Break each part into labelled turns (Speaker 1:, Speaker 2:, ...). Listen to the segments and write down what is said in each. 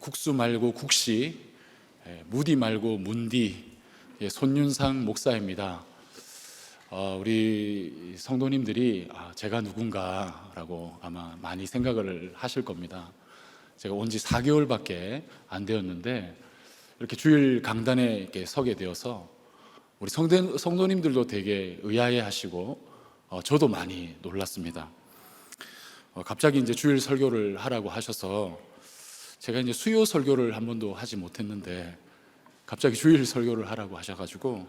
Speaker 1: 국수 말고 국시, 무디 말고 문디, 손윤상 목사입니다. 우리 성도님들이 제가 누군가라고 아마 많이 생각을 하실 겁니다. 제가 온 지 4개월밖에 안 되었는데 이렇게 주일 강단에 이렇게 서게 되어서 우리 성도님들도 되게 의아해하시고 저도 많이 놀랐습니다. 갑자기 이제 주일 설교를 하라고 하셔서 제가 이제 수요 설교를 한 번도 하지 못했는데 갑자기 주일 설교를 하라고 하셔가지고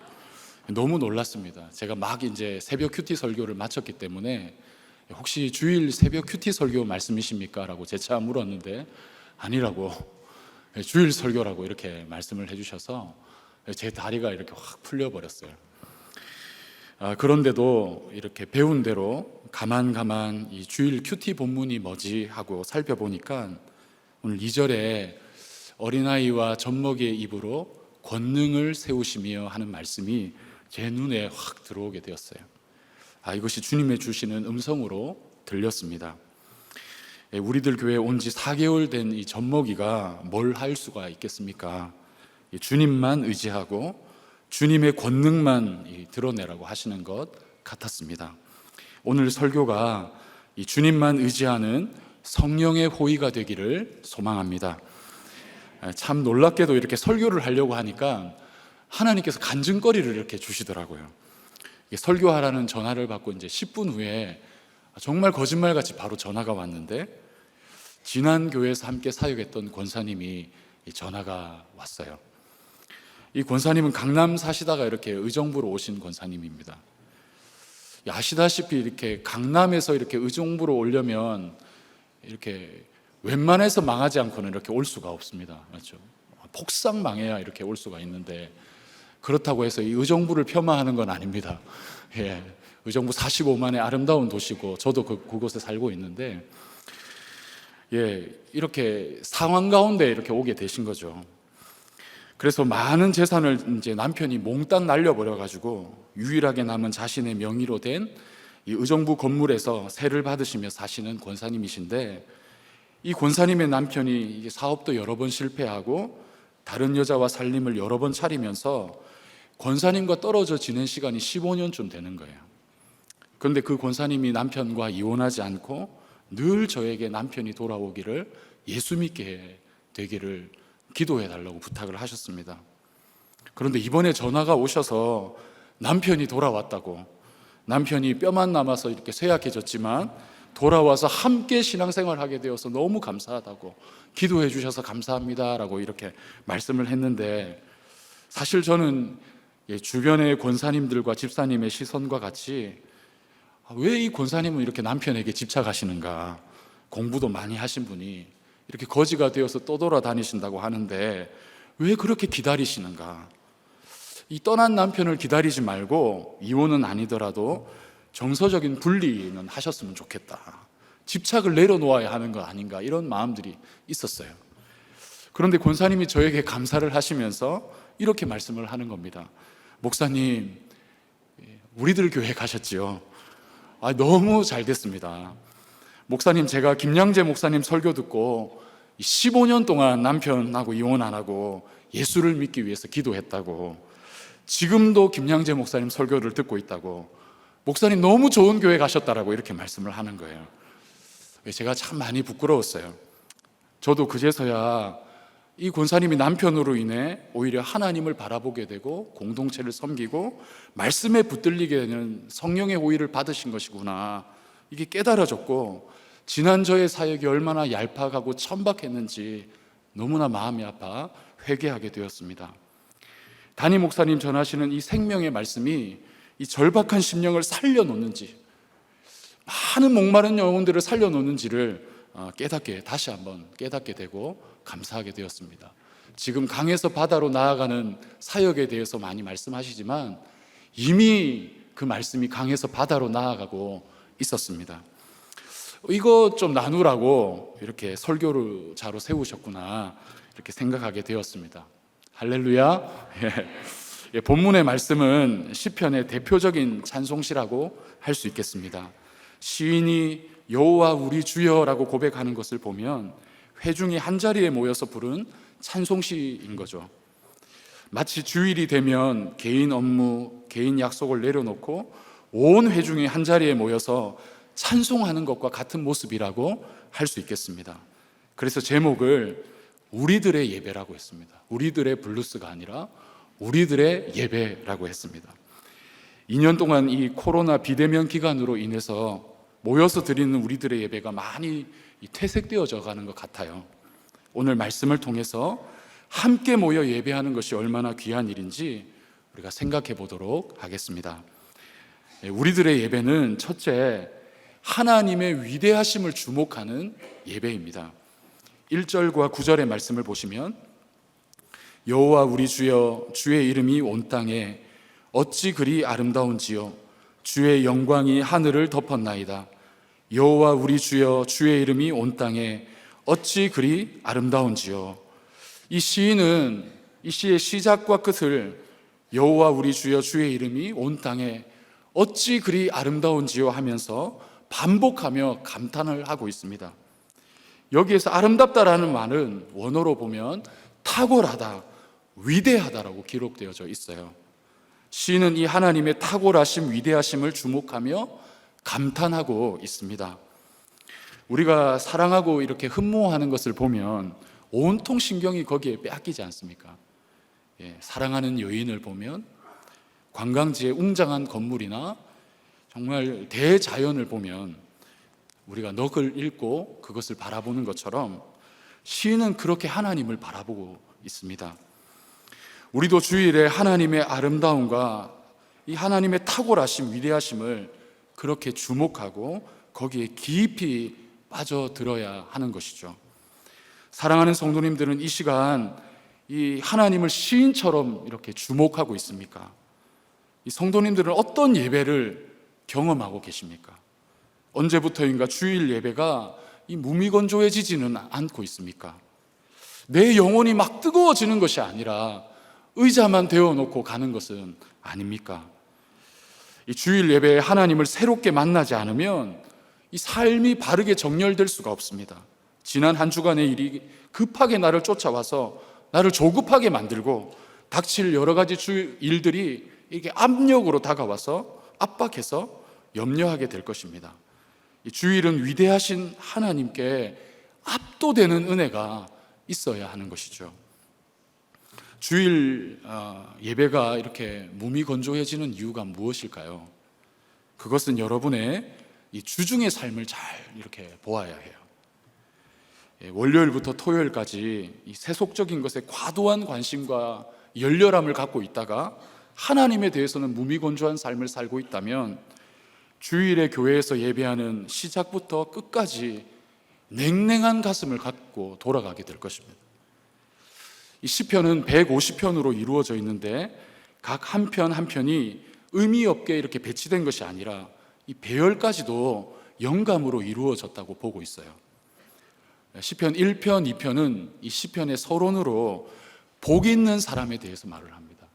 Speaker 1: 너무 놀랐습니다. 제가 막 이제 새벽 큐티 설교를 마쳤기 때문에 혹시 주일 새벽 큐티 설교 말씀이십니까? 라고 재차 물었는데 아니라고, 주일 설교라고 이렇게 말씀을 해주셔서 제 다리가 이렇게 확 풀려버렸어요. 그런데도 이렇게 배운 대로 가만 이 주일 큐티 본문이 뭐지 하고 살펴보니까 오늘 2절에 어린아이와 젖먹이의 입으로 권능을 세우시며 하는 말씀이 제 눈에 확 들어오게 되었어요. 이것이 주님의 주시는 음성으로 들렸습니다. 우리들 교회에 온 지 4개월 된 이 젖먹이가 뭘 할 수가 있겠습니까? 주님만 의지하고 주님의 권능만 드러내라고 하시는 것 같았습니다. 오늘 설교가 이 주님만 의지하는 성령의 호의가 되기를 소망합니다. 참 놀랍게도 이렇게 설교를 하려고 하니까 하나님께서 간증거리를 이렇게 주시더라고요. 설교하라는 전화를 받고 이제 10분 후에 정말 거짓말같이 바로 전화가 왔는데 지난 교회에서 함께 사역했던 권사님이 전화가 왔어요. 이 권사님은 강남 사시다가 이렇게 의정부로 오신 권사님입니다. 아시다시피 이렇게 강남에서 이렇게 의정부로 오려면 이렇게 웬만해서 망하지 않고는 이렇게 올 수가 없습니다. 맞죠? 폭삭 망해야 이렇게 올 수가 있는데 그렇다고 해서 이 의정부를 폄하하는 건 아닙니다. 의정부 45만의 아름다운 도시고 저도 그곳에 살고 있는데 이렇게 상황 가운데 이렇게 오게 되신 거죠. 그래서 많은 재산을 이제 남편이 몽땅 날려버려가지고 유일하게 남은 자신의 명의로 된 이 의정부 건물에서 세를 받으시며 사시는 권사님이신데 이 권사님의 남편이 사업도 여러 번 실패하고 다른 여자와 살림을 여러 번 차리면서 권사님과 떨어져 지낸 시간이 15년쯤 되는 거예요. 그런데 그 권사님이 남편과 이혼하지 않고 늘 저에게 남편이 돌아오기를 예수 믿게 되기를 기도해 달라고 부탁을 하셨습니다. 그런데 이번에 전화가 오셔서 남편이 돌아왔다고, 남편이 뼈만 남아서 이렇게 쇠약해졌지만 돌아와서 함께 신앙생활 하게 되어서 너무 감사하다고, 기도해 주셔서 감사합니다라고 이렇게 말씀을 했는데 사실 저는 주변의 권사님들과 집사님의 시선과 같이 왜 이 권사님은 이렇게 남편에게 집착하시는가, 공부도 많이 하신 분이 이렇게 거지가 되어서 떠돌아다니신다고 하는데 왜 그렇게 기다리시는가, 이 떠난 남편을 기다리지 말고 이혼은 아니더라도 정서적인 분리는 하셨으면 좋겠다, 집착을 내려놓아야 하는 거 아닌가, 이런 마음들이 있었어요. 그런데 권사님이 저에게 감사를 하시면서 이렇게 말씀을 하는 겁니다. 목사님, 우리들 교회 가셨지요? 너무 잘 됐습니다. 목사님, 제가 김양재 목사님 설교 듣고 15년 동안 남편하고 이혼 안 하고 예수를 믿기 위해서 기도했다고, 지금도 김양재 목사님 설교를 듣고 있다고, 목사님 너무 좋은 교회 가셨다라고 이렇게 말씀을 하는 거예요. 제가 참 많이 부끄러웠어요. 저도 그제서야 이 권사님이 남편으로 인해 오히려 하나님을 바라보게 되고 공동체를 섬기고 말씀에 붙들리게 되는 성령의 호의를 받으신 것이구나, 이게 깨달아졌고 지난 저의 사역이 얼마나 얄팍하고 천박했는지 너무나 마음이 아파 회개하게 되었습니다. 담임 목사님 전하시는 이 생명의 말씀이 이 절박한 심령을 살려놓는지, 많은 목마른 영혼들을 살려놓는지를 다시 한번 깨닫게 되고 감사하게 되었습니다. 지금 강에서 바다로 나아가는 사역에 대해서 많이 말씀하시지만 이미 그 말씀이 강에서 바다로 나아가고 있었습니다. 이거 좀 나누라고 이렇게 설교를 자로 세우셨구나, 이렇게 생각하게 되었습니다. 할렐루야. 본문의 말씀은 시편의 대표적인 찬송시라고 할 수 있겠습니다. 시인이 여호와 우리 주여라고 고백하는 것을 보면 회중이 한자리에 모여서 부른 찬송시인 거죠. 마치 주일이 되면 개인 업무, 개인 약속을 내려놓고 온 회중이 한자리에 모여서 찬송하는 것과 같은 모습이라고 할 수 있겠습니다. 그래서 제목을 우리들의 예배라고 했습니다. 우리들의 블루스가 아니라 우리들의 예배라고 했습니다. 2년 동안 이 코로나 비대면 기간으로 인해서 모여서 드리는 우리들의 예배가 많이 퇴색되어져 가는 것 같아요. 오늘 말씀을 통해서 함께 모여 예배하는 것이 얼마나 귀한 일인지 우리가 생각해 보도록 하겠습니다. 우리들의 예배는 첫째, 하나님의 위대하심을 주목하는 예배입니다. 1절과 9절의 말씀을 보시면 여호와 우리 주여, 주의 이름이 온 땅에 어찌 그리 아름다운지요, 주의 영광이 하늘을 덮었나이다. 여호와 우리 주여, 주의 이름이 온 땅에 어찌 그리 아름다운지요. 이 시인은 이 시의 시작과 끝을 여호와 우리 주여, 주의 이름이 온 땅에 어찌 그리 아름다운지요 하면서 반복하며 감탄을 하고 있습니다. 여기에서 아름답다라는 말은 원어로 보면 탁월하다, 위대하다라고 기록되어져 있어요. 시인은 이 하나님의 탁월하심, 위대하심을 주목하며 감탄하고 있습니다. 우리가 사랑하고 이렇게 흠모하는 것을 보면 온통 신경이 거기에 빼앗기지 않습니까? 사랑하는 여인을 보면 관광지의 웅장한 건물이나 정말 대자연을 보면 우리가 넋을 잃고 그것을 바라보는 것처럼 시인은 그렇게 하나님을 바라보고 있습니다. 우리도 주일에 하나님의 아름다움과 이 하나님의 탁월하심, 위대하심을 그렇게 주목하고 거기에 깊이 빠져들어야 하는 것이죠. 사랑하는 성도님들은 이 시간 이 하나님을 시인처럼 이렇게 주목하고 있습니까? 이 성도님들은 어떤 예배를 경험하고 계십니까? 언제부터인가 주일 예배가 이 무미건조해지지는 않고 있습니까? 내 영혼이 막 뜨거워지는 것이 아니라 의자만 데워놓고 가는 것은 아닙니까? 이 주일 예배에 하나님을 새롭게 만나지 않으면 이 삶이 바르게 정렬될 수가 없습니다. 지난 한 주간의 일이 급하게 나를 쫓아와서 나를 조급하게 만들고 닥칠 여러 가지 일들이 이게 압력으로 다가와서 압박해서 염려하게 될 것입니다. 이 주일은 위대하신 하나님께 압도되는 은혜가 있어야 하는 것이죠. 주일 예배가 이렇게 무미건조해지는 이유가 무엇일까요? 그것은 여러분의 이 주중의 삶을 잘 이렇게 보아야 해요. 월요일부터 토요일까지 이 세속적인 것에 과도한 관심과 열렬함을 갖고 있다가 하나님에 대해서는 무미건조한 삶을 살고 있다면 주일에 교회에서 예배하는 시작부터 끝까지 냉랭한 가슴을 갖고 돌아가게 될 것입니다. 이 시편은 150편으로 이루어져 있는데 각 한 편 한 편이 의미 없게 이렇게 배치된 것이 아니라 이 배열까지도 영감으로 이루어졌다고 보고 있어요. 시편 1편, 2편은 이 시편의 서론으로 복 있는 사람에 대해서 말을 합니다.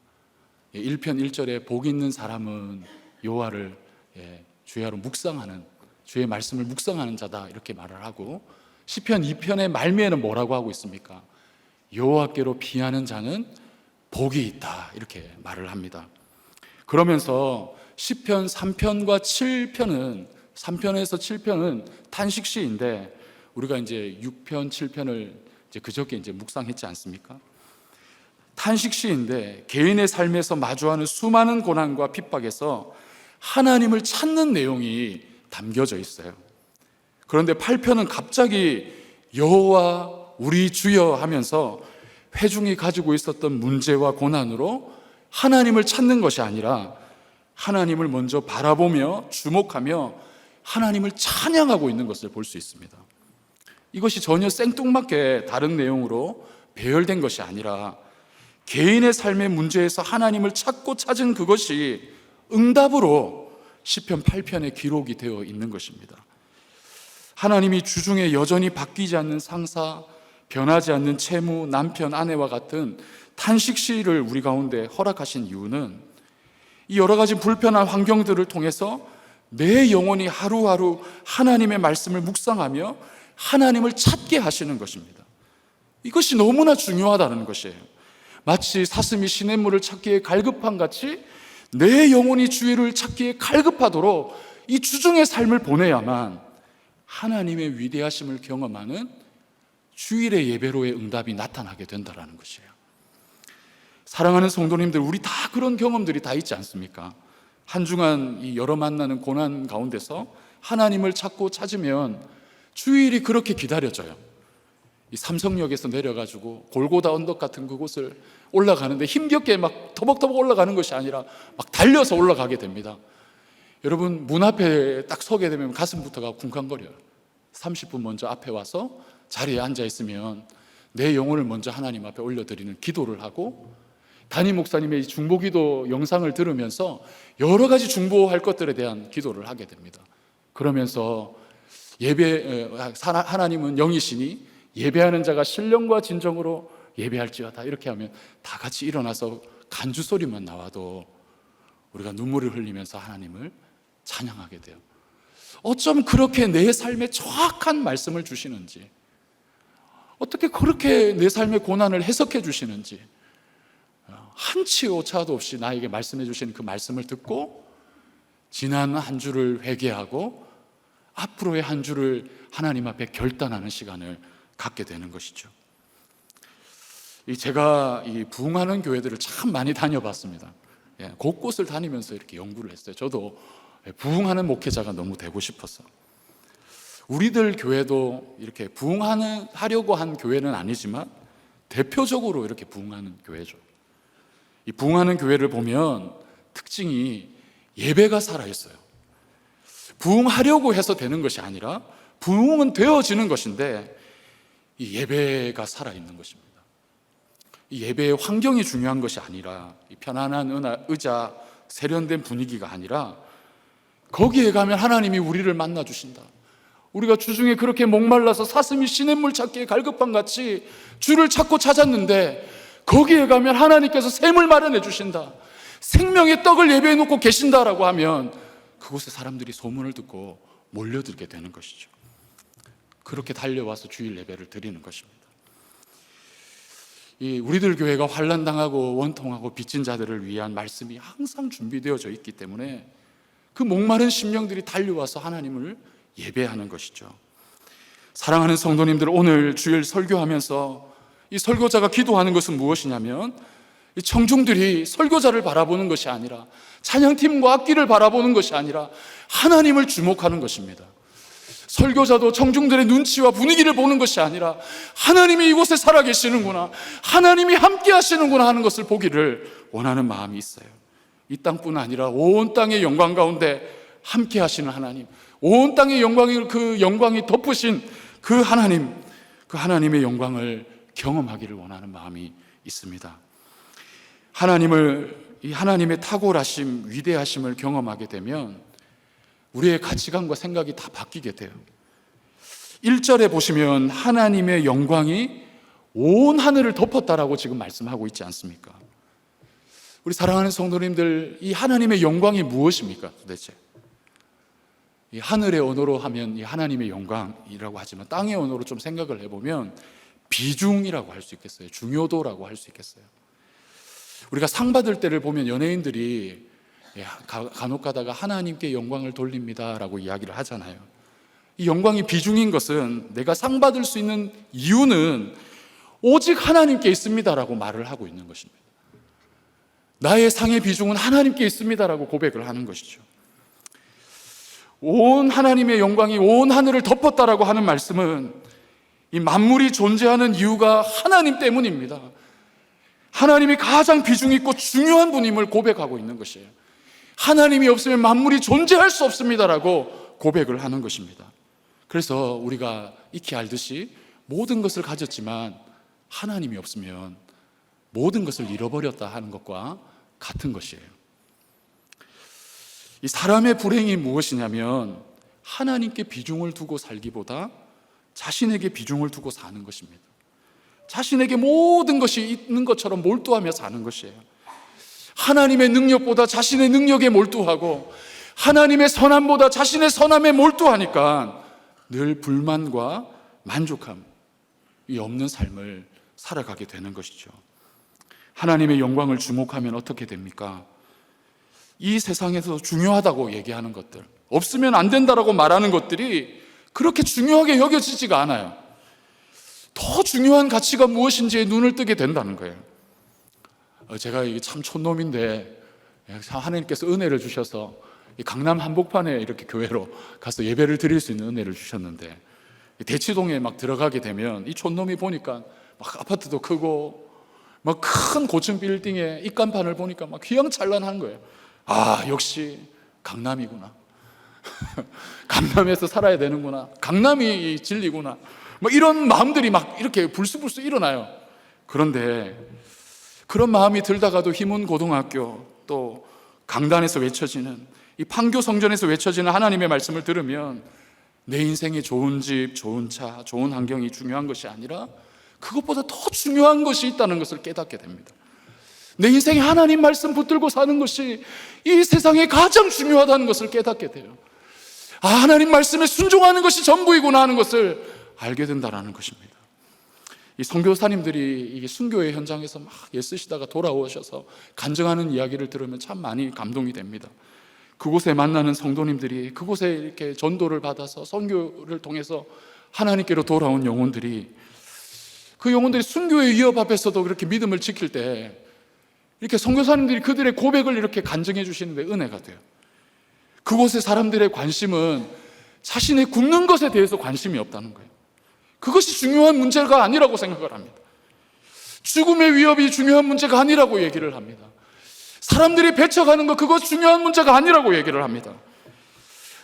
Speaker 1: 1편 1절에 복 있는 사람은 여호와를 주야로 묵상하는, 주의 말씀을 묵상하는 자다 이렇게 말을 하고, 시편 2편의 말미에는 뭐라고 하고 있습니까? 여호와께로 피하는 자는 복이 있다 이렇게 말을 합니다. 그러면서 시편 3편과 7편은 3편에서 7편은 탄식시인데 우리가 이제 6편, 7편을 이제 그저께 이제 묵상했지 않습니까? 탄식시인데 개인의 삶에서 마주하는 수많은 고난과 핍박에서 하나님을 찾는 내용이 담겨져 있어요. 그런데 8편은 갑자기 여호와 우리 주여 하면서 회중이 가지고 있었던 문제와 고난으로 하나님을 찾는 것이 아니라 하나님을 먼저 바라보며 주목하며 하나님을 찬양하고 있는 것을 볼 수 있습니다. 이것이 전혀 생뚱맞게 다른 내용으로 배열된 것이 아니라 개인의 삶의 문제에서 하나님을 찾은 그것이 응답으로 시편 8편에 기록이 되어 있는 것입니다. 하나님이 주중에 여전히 바뀌지 않는 상사, 변하지 않는 채무, 남편, 아내와 같은 탄식시를 우리 가운데 허락하신 이유는 이 여러 가지 불편한 환경들을 통해서 내 영혼이 하루하루 하나님의 말씀을 묵상하며 하나님을 찾게 하시는 것입니다. 이것이 너무나 중요하다는 것이에요. 마치 사슴이 시냇물을 찾기에 갈급한 같이 내 영혼이 주를 찾기에 갈급하도록 이 주중의 삶을 보내야만 하나님의 위대하심을 경험하는 주일의 예배로의 응답이 나타나게 된다는 것이에요. 사랑하는 성도님들, 우리 다 그런 경험들이 다 있지 않습니까? 한 주간 이 여러 만나는 고난 가운데서 하나님을 찾으면 주일이 그렇게 기다려져요. 이 삼성역에서 내려가지고 골고다 언덕 같은 그곳을 올라가는데 힘겹게 막 터벅터벅 올라가는 것이 아니라 막 달려서 올라가게 됩니다. 여러분, 문 앞에 딱 서게 되면 가슴부터가 쿵쾅거려요. 30분 먼저 앞에 와서 자리에 앉아 있으면 내 영혼을 먼저 하나님 앞에 올려드리는 기도를 하고, 담임 목사님의 중보기도 영상을 들으면서 여러 가지 중보할 것들에 대한 기도를 하게 됩니다. 그러면서 하나님은 영이시니 예배하는 자가 신령과 진정으로 예배할지어다, 이렇게 하면 다 같이 일어나서 간주 소리만 나와도 우리가 눈물을 흘리면서 하나님을 찬양하게 돼요. 어쩜 그렇게 내 삶에 정확한 말씀을 주시는지, 어떻게 그렇게 내 삶의 고난을 해석해 주시는지, 한치 오차도 없이 나에게 말씀해 주시는 그 말씀을 듣고 지난 한 주를 회개하고 앞으로의 한 주를 하나님 앞에 결단하는 시간을 갖게 되는 것이죠. 제가 이 부흥하는 교회들을 참 많이 다녀봤습니다. 곳곳을 다니면서 이렇게 연구를 했어요. 저도 부흥하는 목회자가 너무 되고 싶어서. 우리들 교회도 이렇게 부흥하려고 한 교회는 아니지만 대표적으로 이렇게 부흥하는 교회죠. 이 부흥하는 교회를 보면 특징이 예배가 살아있어요. 부흥하려고 해서 되는 것이 아니라 부흥은 되어지는 것인데 이 예배가 살아있는 것입니다. 이 예배의 환경이 중요한 것이 아니라, 이 편안한 의자, 세련된 분위기가 아니라 거기에 가면 하나님이 우리를 만나 주신다. 우리가 주중에 그렇게 목말라서 사슴이 시냇물 찾기에 갈급한 같이 주를 찾고 찾았는데 거기에 가면 하나님께서 샘을 마련해 주신다, 생명의 떡을 예배해 놓고 계신다라고 하면 그곳에 사람들이 소문을 듣고 몰려들게 되는 것이죠. 그렇게 달려와서 주일 예배를 드리는 것입니다. 우리들 교회가 환난당하고 원통하고 빚진 자들을 위한 말씀이 항상 준비되어져 있기 때문에 그 목마른 심령들이 달려와서 하나님을 예배하는 것이죠. 사랑하는 성도님들, 오늘 주일 설교하면서 이 설교자가 기도하는 것은 무엇이냐면, 이 청중들이 설교자를 바라보는 것이 아니라, 찬양팀과 악기를 바라보는 것이 아니라 하나님을 주목하는 것입니다. 설교자도 청중들의 눈치와 분위기를 보는 것이 아니라 하나님이 이곳에 살아계시는구나, 하나님이 함께 하시는구나 하는 것을 보기를 원하는 마음이 있어요. 이 땅뿐 아니라 온 땅의 영광 가운데 함께 하시는 하나님, 온 땅의 영광이 덮으신 그 하나님의 영광을 경험하기를 원하는 마음이 있습니다. 하나님의 탁월하심, 위대하심을 경험하게 되면 우리의 가치관과 생각이 다 바뀌게 돼요. 1절에 보시면 하나님의 영광이 온 하늘을 덮었다라고 지금 말씀하고 있지 않습니까? 우리 사랑하는 성도님들, 이 하나님의 영광이 무엇입니까 도대체? 이 하늘의 언어로 하면 이 하나님의 영광이라고 하지만 땅의 언어로 좀 생각을 해보면 비중이라고 할 수 있겠어요. 중요도라고 할 수 있겠어요. 우리가 상 받을 때를 보면 연예인들이 간혹 가다가 하나님께 영광을 돌립니다 라고 이야기를 하잖아요. 이 영광이 비중인 것은 내가 상 받을 수 있는 이유는 오직 하나님께 있습니다 라고 말을 하고 있는 것입니다. 나의 상의 비중은 하나님께 있습니다 라고 고백을 하는 것이죠. 온 하나님의 영광이 온 하늘을 덮었다라고 하는 말씀은 이 만물이 존재하는 이유가 하나님 때문입니다. 하나님이 가장 비중 있고 중요한 분임을 고백하고 있는 것이에요. 하나님이 없으면 만물이 존재할 수 없습니다라고 고백을 하는 것입니다. 그래서 우리가 익히 알듯이 모든 것을 가졌지만 하나님이 없으면 모든 것을 잃어버렸다 하는 것과 같은 것이에요. 이 사람의 불행이 무엇이냐면 하나님께 비중을 두고 살기보다 자신에게 비중을 두고 사는 것입니다. 자신에게 모든 것이 있는 것처럼 몰두하며 사는 것이에요. 하나님의 능력보다 자신의 능력에 몰두하고 하나님의 선함보다 자신의 선함에 몰두하니까 늘 불만과 만족함이 없는 삶을 살아가게 되는 것이죠. 하나님의 영광을 주목하면 어떻게 됩니까? 이 세상에서 중요하다고 얘기하는 것들, 없으면 안 된다라고 말하는 것들이 그렇게 중요하게 여겨지지가 않아요. 더 중요한 가치가 무엇인지에 눈을 뜨게 된다는 거예요. 제가 이게 참 촌놈인데 하나님께서 은혜를 주셔서 강남 한복판에 이렇게 교회로 가서 예배를 드릴 수 있는 은혜를 주셨는데, 대치동에 막 들어가게 되면 이 촌놈이 보니까 막 아파트도 크고 막 큰 고층 빌딩에 입간판을 보니까 막 휘황찬란한 거예요. 아, 역시 강남이구나. 강남에서 살아야 되는구나. 강남이 진리구나. 뭐 이런 마음들이 막 이렇게 불쑥불쑥 일어나요. 그런데 그런 마음이 들다가도 휘문 고등학교, 또 강단에서 외쳐지는 이 판교 성전에서 외쳐지는 하나님의 말씀을 들으면 내 인생에 좋은 집, 좋은 차, 좋은 환경이 중요한 것이 아니라 그것보다 더 중요한 것이 있다는 것을 깨닫게 됩니다. 내 인생에 하나님 말씀 붙들고 사는 것이 이 세상에 가장 중요하다는 것을 깨닫게 돼요. 아, 하나님 말씀에 순종하는 것이 전부이구나 하는 것을 알게 된다는 것입니다. 이 선교사님들이 이게 순교의 현장에서 막 애쓰시다가 돌아오셔서 간증하는 이야기를 들으면 참 많이 감동이 됩니다. 그곳에 만나는 성도님들이, 그곳에 이렇게 전도를 받아서 선교를 통해서 하나님께로 돌아온 영혼들이, 그 영혼들이 순교의 위협 앞에서도 그렇게 믿음을 지킬 때 이렇게 선교사님들이 그들의 고백을 이렇게 간증해 주시는데 은혜가 돼요. 그곳의 사람들의 관심은 자신의 굶는 것에 대해서 관심이 없다는 거예요. 그것이 중요한 문제가 아니라고 생각을 합니다. 죽음의 위협이 중요한 문제가 아니라고 얘기를 합니다. 사람들이 배쳐가는 것, 그것 중요한 문제가 아니라고 얘기를 합니다.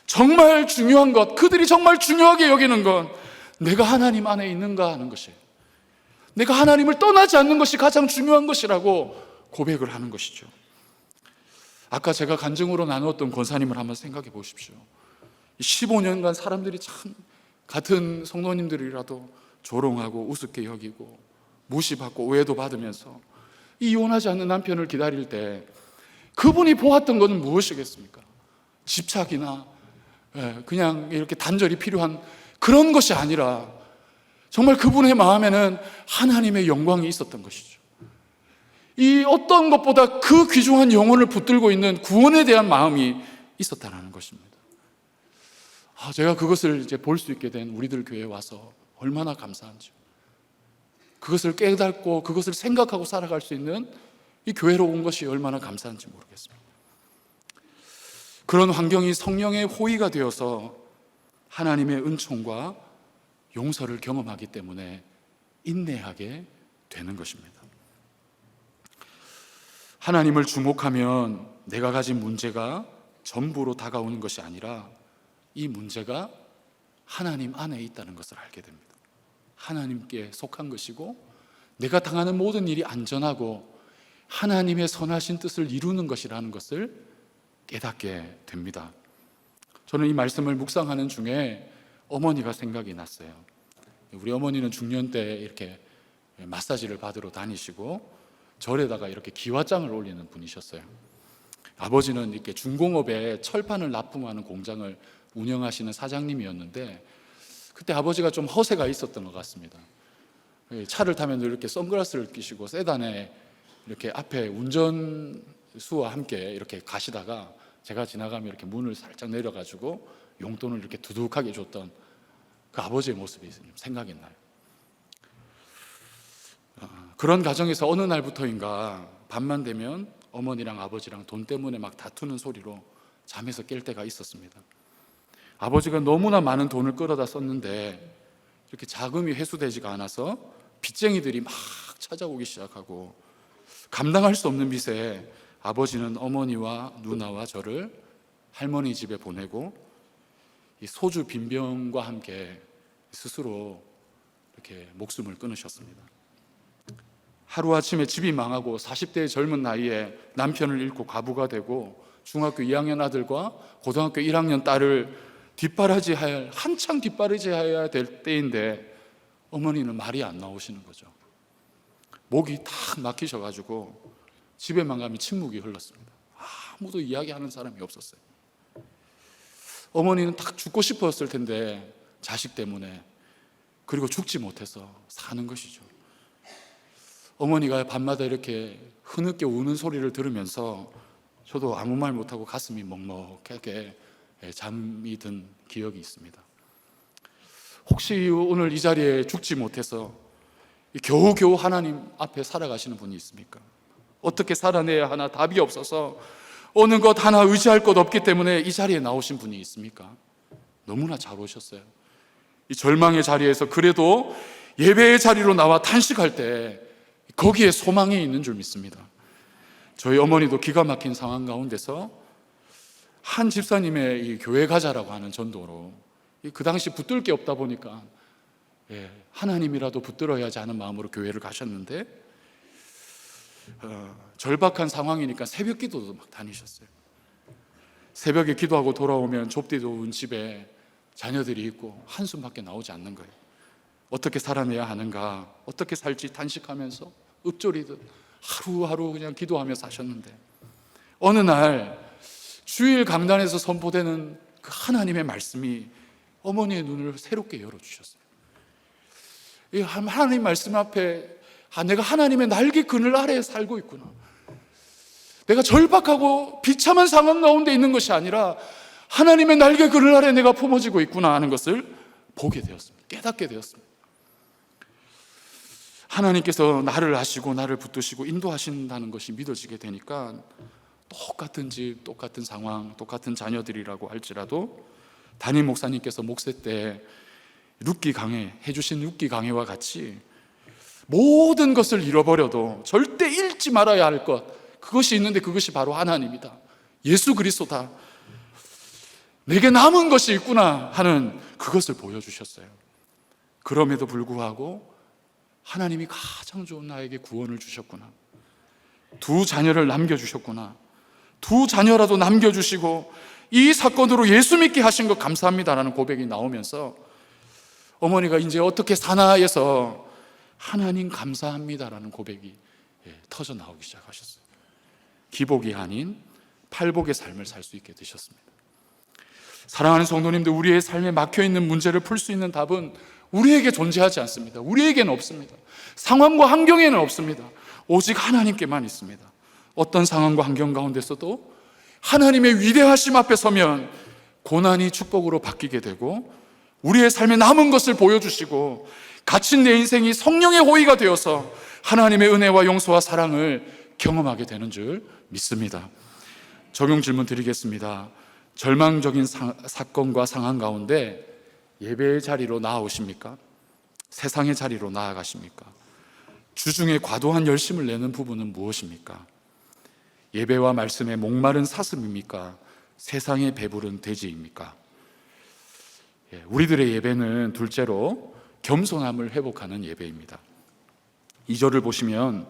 Speaker 1: 정말 중요한 것, 그들이 정말 중요하게 여기는 건 내가 하나님 안에 있는가 하는 것이에요. 내가 하나님을 떠나지 않는 것이 가장 중요한 것이라고 고백을 하는 것이죠. 아까 제가 간증으로 나누었던 권사님을 한번 생각해 보십시오. 15년간 사람들이 참 같은 성도님들이라도 조롱하고 우습게 여기고 무시받고 오해도 받으면서 이혼하지 않는 남편을 기다릴 때 그분이 보았던 것은 무엇이겠습니까? 집착이나 그냥 이렇게 단절이 필요한 그런 것이 아니라 정말 그분의 마음에는 하나님의 영광이 있었던 것이죠. 이 어떤 것보다 그 귀중한 영혼을 붙들고 있는 구원에 대한 마음이 있었다는 것입니다. 제가 그것을 이제 볼 수 있게 된 우리들 교회에 와서 얼마나 감사한지, 그것을 깨닫고 그것을 생각하고 살아갈 수 있는 이 교회로 온 것이 얼마나 감사한지 모르겠습니다. 그런 환경이 성령의 호의가 되어서 하나님의 은총과 용서를 경험하기 때문에 인내하게 되는 것입니다. 하나님을 주목하면 내가 가진 문제가 전부로 다가오는 것이 아니라 이 문제가 하나님 안에 있다는 것을 알게 됩니다. 하나님께 속한 것이고 내가 당하는 모든 일이 안전하고 하나님의 선하신 뜻을 이루는 것이라는 것을 깨닫게 됩니다. 저는 이 말씀을 묵상하는 중에 어머니가 생각이 났어요. 우리 어머니는 중년 때 이렇게 마사지를 받으러 다니시고 절에다가 이렇게 기와장을 올리는 분이셨어요. 아버지는 이렇게 중공업에 철판을 납품하는 공장을 운영하시는 사장님이었는데 그때 아버지가 좀 허세가 있었던 것 같습니다. 차를 타면 이렇게 선글라스를 끼시고 세단에 이렇게 앞에 운전수와 함께 이렇게 가시다가 제가 지나가면 이렇게 문을 살짝 내려가지고 용돈을 이렇게 두둑하게 줬던 그 아버지의 모습이 생각이 나요. 그런 가정에서 어느 날부터인가 밤만 되면 어머니랑 아버지랑 돈 때문에 막 다투는 소리로 잠에서 깰 때가 있었습니다. 아버지가 너무나 많은 돈을 끌어다 썼는데 이렇게 자금이 회수되지가 않아서 빚쟁이들이 막 찾아오기 시작하고 감당할 수 없는 빚에 아버지는 어머니와 누나와 저를 할머니 집에 보내고 이 소주 빈병과 함께 스스로 이렇게 목숨을 끊으셨습니다. 하루아침에 집이 망하고 40대의 젊은 나이에 남편을 잃고 과부가 되고 중학교 2학년 아들과 고등학교 1학년 딸을 한창 뒷바라지해야 될 때인데 어머니는 말이 안 나오시는 거죠. 목이 탁 막히셔가지고 집에만 가면 침묵이 흘렀습니다. 아무도 이야기하는 사람이 없었어요. 어머니는 딱 죽고 싶었을 텐데 자식 때문에 그리고 죽지 못해서 사는 것이죠. 어머니가 밤마다 이렇게 흐느껴 우는 소리를 들으면서 저도 아무 말 못하고 가슴이 먹먹하게 잠이 든 기억이 있습니다. 혹시 오늘 이 자리에 죽지 못해서 겨우겨우 하나님 앞에 살아가시는 분이 있습니까? 어떻게 살아내야 하나 답이 없어서 어느 것 하나 의지할 것 없기 때문에 이 자리에 나오신 분이 있습니까? 너무나 잘 오셨어요. 이 절망의 자리에서 그래도 예배의 자리로 나와 탄식할 때 거기에 소망이 있는 줄 믿습니다. 저희 어머니도 기가 막힌 상황 가운데서 한 집사님의 이 교회 가자라고 하는 전도로, 그 당시 붙들 게 없다 보니까 하나님이라도 붙들어야지 하는 마음으로 교회를 가셨는데 절박한 상황이니까 새벽 기도도 막 다니셨어요. 새벽에 기도하고 돌아오면 좁디 좁은 집에 자녀들이 있고 한숨밖에 나오지 않는 거예요. 어떻게 살아내야 하는가, 어떻게 살지 탄식하면서 읊조리듯 하루하루 그냥 기도하며 사셨는데 어느 날 주일 강단에서 선포되는 그 하나님의 말씀이 어머니의 눈을 새롭게 열어주셨어요. 이 하나님 말씀 앞에 내가 하나님의 날개 그늘 아래에 살고 있구나, 내가 절박하고 비참한 상황 가운데 있는 것이 아니라 하나님의 날개 그늘 아래 내가 품어지고 있구나 하는 것을 보게 되었습니다. 깨닫게 되었습니다. 하나님께서 나를 아시고 나를 붙드시고 인도하신다는 것이 믿어지게 되니까 똑같은 집, 똑같은 상황, 똑같은 자녀들이라고 할지라도 담임 목사님께서 목세 때 룻기 강해 해주신 룻기 강해와 같이 모든 것을 잃어버려도 절대 잃지 말아야 할 것, 그것이 있는데 그것이 바로 하나님이다, 예수 그리스도다, 내게 남은 것이 있구나 하는 그것을 보여주셨어요. 그럼에도 불구하고 하나님이 가장 좋은 나에게 구원을 주셨구나, 두 자녀를 남겨주셨구나, 두 자녀라도 남겨주시고 이 사건으로 예수 믿게 하신 것 감사합니다라는 고백이 나오면서 어머니가 이제 어떻게 사나 해서 하나님 감사합니다라는 고백이 터져 나오기 시작하셨어요. 기복이 아닌 팔복의 삶을 살 수 있게 되셨습니다. 사랑하는 성도님들, 우리의 삶에 막혀있는 문제를 풀 수 있는 답은 우리에게 존재하지 않습니다. 우리에게는 없습니다. 상황과 환경에는 없습니다. 오직 하나님께만 있습니다. 어떤 상황과 환경 가운데서도 하나님의 위대하심 앞에 서면 고난이 축복으로 바뀌게 되고 우리의 삶에 남은 것을 보여주시고 갇힌 내 인생이 성령의 호의가 되어서 하나님의 은혜와 용서와 사랑을 경험하게 되는 줄 믿습니다. 적용 질문 드리겠습니다. 절망적인 사건과 상황 가운데 예배의 자리로 나아오십니까? 세상의 자리로 나아가십니까? 주중에 과도한 열심을 내는 부분은 무엇입니까? 예배와 말씀에 목마른 사슴입니까? 세상에 배부른 돼지입니까? 우리들의 예배는 둘째로 겸손함을 회복하는 예배입니다. 2절을 보시면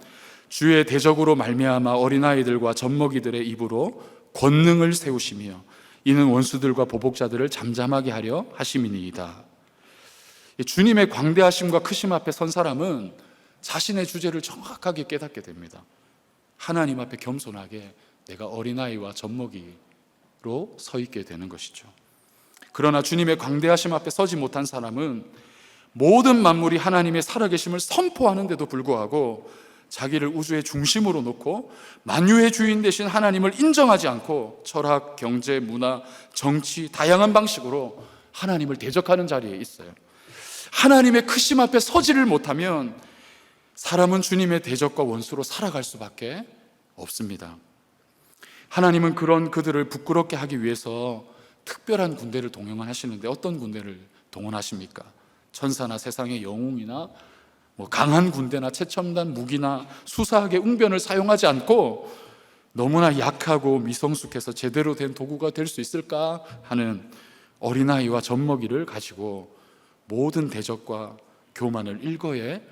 Speaker 1: 주의 대적으로 말미암아 어린아이들과 젖먹이들의 입으로 권능을 세우시며 이는 원수들과 보복자들을 잠잠하게 하려 하심이니이다. 주님의 광대하심과 크심 앞에 선 사람은 자신의 주제를 정확하게 깨닫게 됩니다. 하나님 앞에 겸손하게 내가 어린아이와 젖먹이로 서 있게 되는 것이죠. 그러나 주님의 광대하심 앞에 서지 못한 사람은 모든 만물이 하나님의 살아계심을 선포하는데도 불구하고 자기를 우주의 중심으로 놓고 만유의 주인 되신 하나님을 인정하지 않고 철학, 경제, 문화, 정치 다양한 방식으로 하나님을 대적하는 자리에 있어요. 하나님의 크심 앞에 서지를 못하면 사람은 주님의 대적과 원수로 살아갈 수밖에 없습니다. 하나님은 그런 그들을 부끄럽게 하기 위해서 특별한 군대를 동원하시는데 어떤 군대를 동원하십니까? 천사나 세상의 영웅이나 강한 군대나 최첨단 무기나 수사하게 웅변을 사용하지 않고 너무나 약하고 미성숙해서 제대로 된 도구가 될 수 있을까 하는 어린아이와 젖먹이를 가지고 모든 대적과 교만을 일거에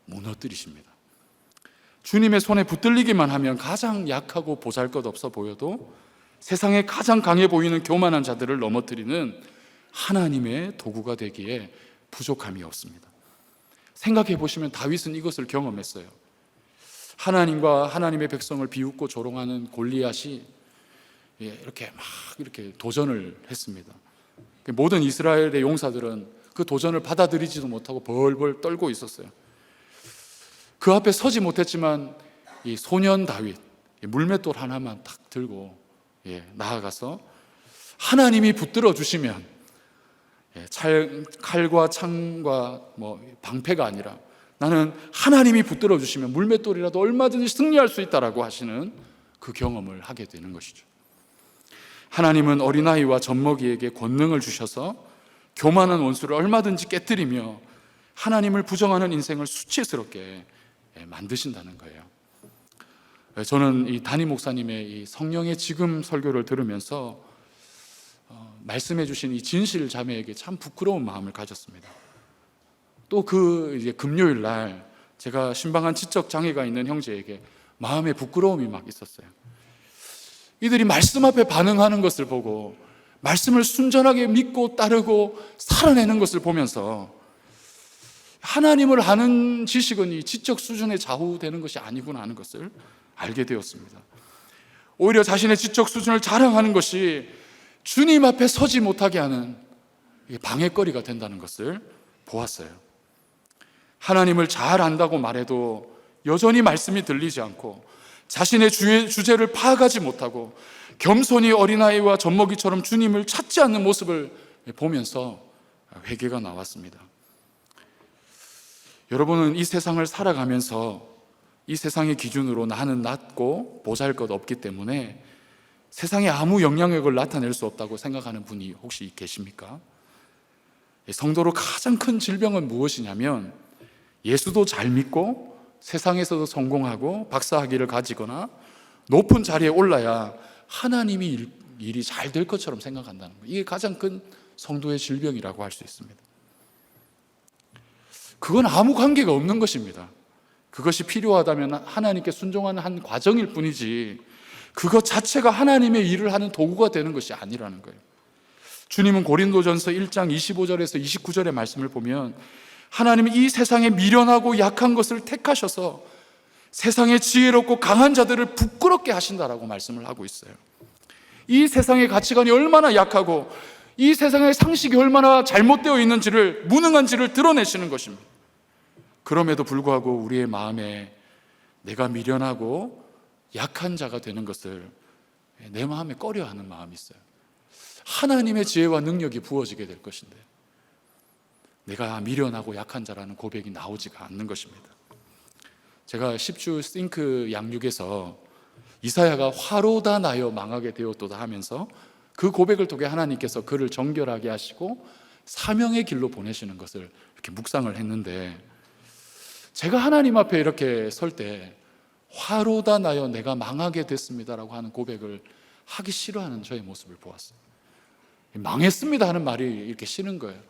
Speaker 1: 무너뜨리십니다. 주님의 손에 붙들리기만 하면 가장 약하고 보잘것없어 보여도 세상에 가장 강해 보이는 교만한 자들을 넘어뜨리는 하나님의 도구가 되기에 부족함이 없습니다. 생각해 보시면 다윗은 이것을 경험했어요. 하나님과 하나님의 백성을 비웃고 조롱하는 골리앗이 이렇게 도전을 했습니다. 모든 이스라엘의 용사들은 그 도전을 받아들이지도 못하고 벌벌 떨고 있었어요. 그 앞에 서지 못했지만 이 소년 다윗, 물맷돌 하나만 딱 들고 나아가서 하나님이 붙들어 주시면 칼과 창과 방패가 아니라 나는 하나님이 붙들어 주시면 물맷돌이라도 얼마든지 승리할 수 있다라고 하시는 그 경험을 하게 되는 것이죠. 하나님은 어린아이와 젖먹이에게 권능을 주셔서 교만한 원수를 얼마든지 깨뜨리며 하나님을 부정하는 인생을 수치스럽게 만드신다는 거예요. 저는 이 담임 목사님의 이 성령의 지금 설교를 들으면서 말씀해 주신 이 진실 자매에게 참 부끄러운 마음을 가졌습니다. 또 그 금요일 날 제가 신방한 지적 장애가 있는 형제에게 마음의 부끄러움이 막 있었어요. 이들이 말씀 앞에 반응하는 것을 보고 말씀을 순전하게 믿고 따르고 살아내는 것을 보면서 하나님을 아는 지식은 이 지적 수준에 좌우되는 것이 아니구나 하는 것을 알게 되었습니다. 오히려 자신의 지적 수준을 자랑하는 것이 주님 앞에 서지 못하게 하는 방해거리가 된다는 것을 보았어요. 하나님을 잘 안다고 말해도 여전히 말씀이 들리지 않고 자신의 주제를 파악하지 못하고 겸손히 어린아이와 젖먹이처럼 주님을 찾지 않는 모습을 보면서 회개가 나왔습니다. 여러분은 이 세상을 살아가면서 이 세상의 기준으로 나는 낫고 보잘것없기 때문에 세상에 아무 영향력을 나타낼 수 없다고 생각하는 분이 혹시 계십니까? 성도로 가장 큰 질병은 무엇이냐면 예수도 잘 믿고 세상에서도 성공하고 박사학위를 가지거나 높은 자리에 올라야 하나님이 일이 잘 될 것처럼 생각한다는 거예요. 이게 가장 큰 성도의 질병이라고 할 수 있습니다. 그건 아무 관계가 없는 것입니다. 그것이 필요하다면 하나님께 순종하는 한 과정일 뿐이지 그것 자체가 하나님의 일을 하는 도구가 되는 것이 아니라는 거예요. 주님은 고린도전서 1장 25절에서 29절의 말씀을 보면 하나님은 이 세상에 미련하고 약한 것을 택하셔서 세상의 지혜롭고 강한 자들을 부끄럽게 하신다라고 말씀을 하고 있어요. 이 세상의 가치관이 얼마나 약하고 이 세상의 상식이 얼마나 잘못되어 있는지를, 무능한지를 드러내시는 것입니다. 그럼에도 불구하고 우리의 마음에 내가 미련하고 약한 자가 되는 것을 내 마음에 꺼려하는 마음이 있어요. 하나님의 지혜와 능력이 부어지게 될 것인데 내가 미련하고 약한 자라는 고백이 나오지가 않는 것입니다. 제가 10주 싱크 양육에서 이사야가 화로다 나여 망하게 되었도다 하면서 그 고백을 통해 하나님께서 그를 정결하게 하시고 사명의 길로 보내시는 것을 이렇게 묵상을 했는데, 제가 하나님 앞에 이렇게 설 때 화로다 나여 내가 망하게 됐습니다라고 하는 고백을 하기 싫어하는 저의 모습을 보았어요. 망했습니다 하는 말이 이렇게 싫은 거예요.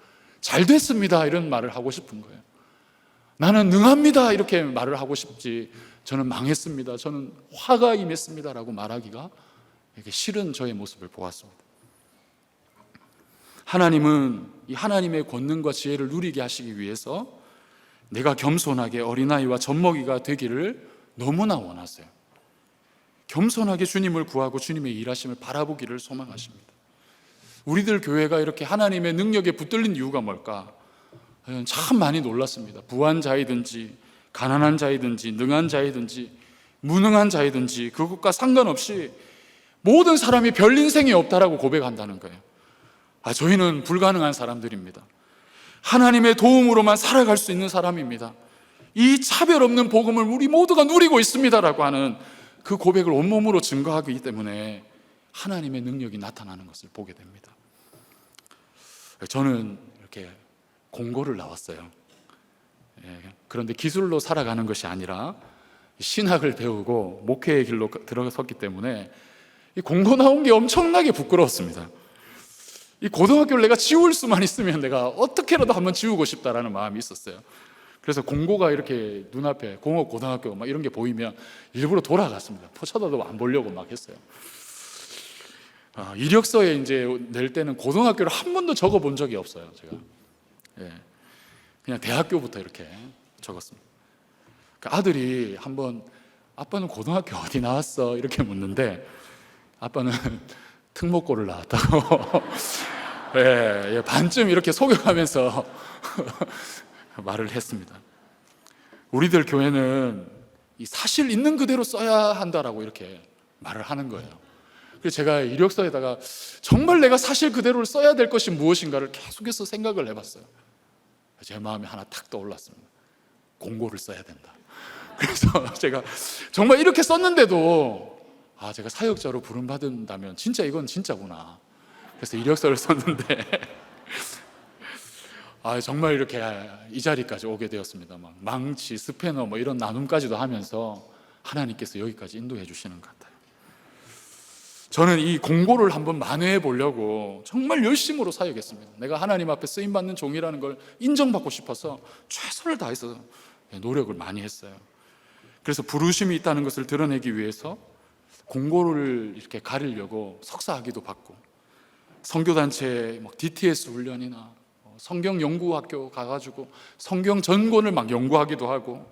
Speaker 1: 잘 됐습니다 이런 말을 하고 싶은 거예요. 나는 능합니다 이렇게 말을 하고 싶지, 저는 망했습니다, 저는 화가 임했습니다 라고 말하기가 이렇게 싫은 저의 모습을 보았습니다. 하나님은 이 하나님의 권능과 지혜를 누리게 하시기 위해서 내가 겸손하게 어린아이와 젖먹이가 되기를 너무나 원하세요. 겸손하게 주님을 구하고 주님의 일하심을 바라보기를 소망하십니다. 우리들 교회가 이렇게 하나님의 능력에 붙들린 이유가 뭘까? 참 많이 놀랐습니다. 부한 자이든지 가난한 자이든지 능한 자이든지 무능한 자이든지 그것과 상관없이 모든 사람이 별 인생이 없다라고 고백한다는 거예요. 저희는 불가능한 사람들입니다. 하나님의 도움으로만 살아갈 수 있는 사람입니다. 이 차별 없는 복음을 우리 모두가 누리고 있습니다라고 하는 그 고백을 온몸으로 증거하기 때문에 하나님의 능력이 나타나는 것을 보게 됩니다. 저는 이렇게 공고를 나왔어요. 그런데 기술로 살아가는 것이 아니라 신학을 배우고 목회의 길로 들어섰기 때문에 이 공고 나온 게 엄청나게 부끄러웠습니다. 이 고등학교를 내가 지울 수만 있으면 내가 어떻게라도 한번 지우고 싶다라는 마음이 있었어요. 그래서 공고가 이렇게 눈앞에 공업 고등학교 막 이런 게 보이면 일부러 돌아갔습니다. 쳐다도 안 보려고 막 했어요. 이력서에 이제 낼 때는 고등학교를 한 번도 적어본 적이 없어요. 제가 그냥 대학교부터 이렇게 적었습니다. 아들이 한번 아빠는 고등학교 어디 나왔어? 이렇게 묻는데 아빠는 특목고를 나왔다고 예, 반쯤 이렇게 속여가면서 말을 했습니다. 우리들 교회는 이 사실 있는 그대로 써야 한다라고 이렇게 말을 하는 거예요. 그래서 제가 이력서에다가 정말 내가 사실 그대로를 써야 될 것이 무엇인가를 계속해서 생각을 해봤어요. 제 마음에 하나 탁 떠올랐습니다. 공고를 써야 된다. 그래서 제가 정말 이렇게 썼는데도 제가 사역자로 부름받는다면 진짜 이건 진짜구나. 그래서 이력서를 썼는데 정말 이렇게 이 자리까지 오게 되었습니다. 막 망치, 스패너 뭐 이런 나눔까지도 하면서 하나님께서 여기까지 인도해 주시는 것 같아요. 저는 이 공고를 한번 만회해 보려고 정말 열심으로 사역했습니다. 내가 하나님 앞에 쓰임받는 종이라는 걸 인정받고 싶어서 최선을 다해서 노력을 많이 했어요. 그래서 부르심이 있다는 것을 드러내기 위해서 공고를 이렇게 가리려고 석사학위도 받고 선교단체 DTS 훈련이나 성경 연구학교 가가지고 성경 전권을 막 연구하기도 하고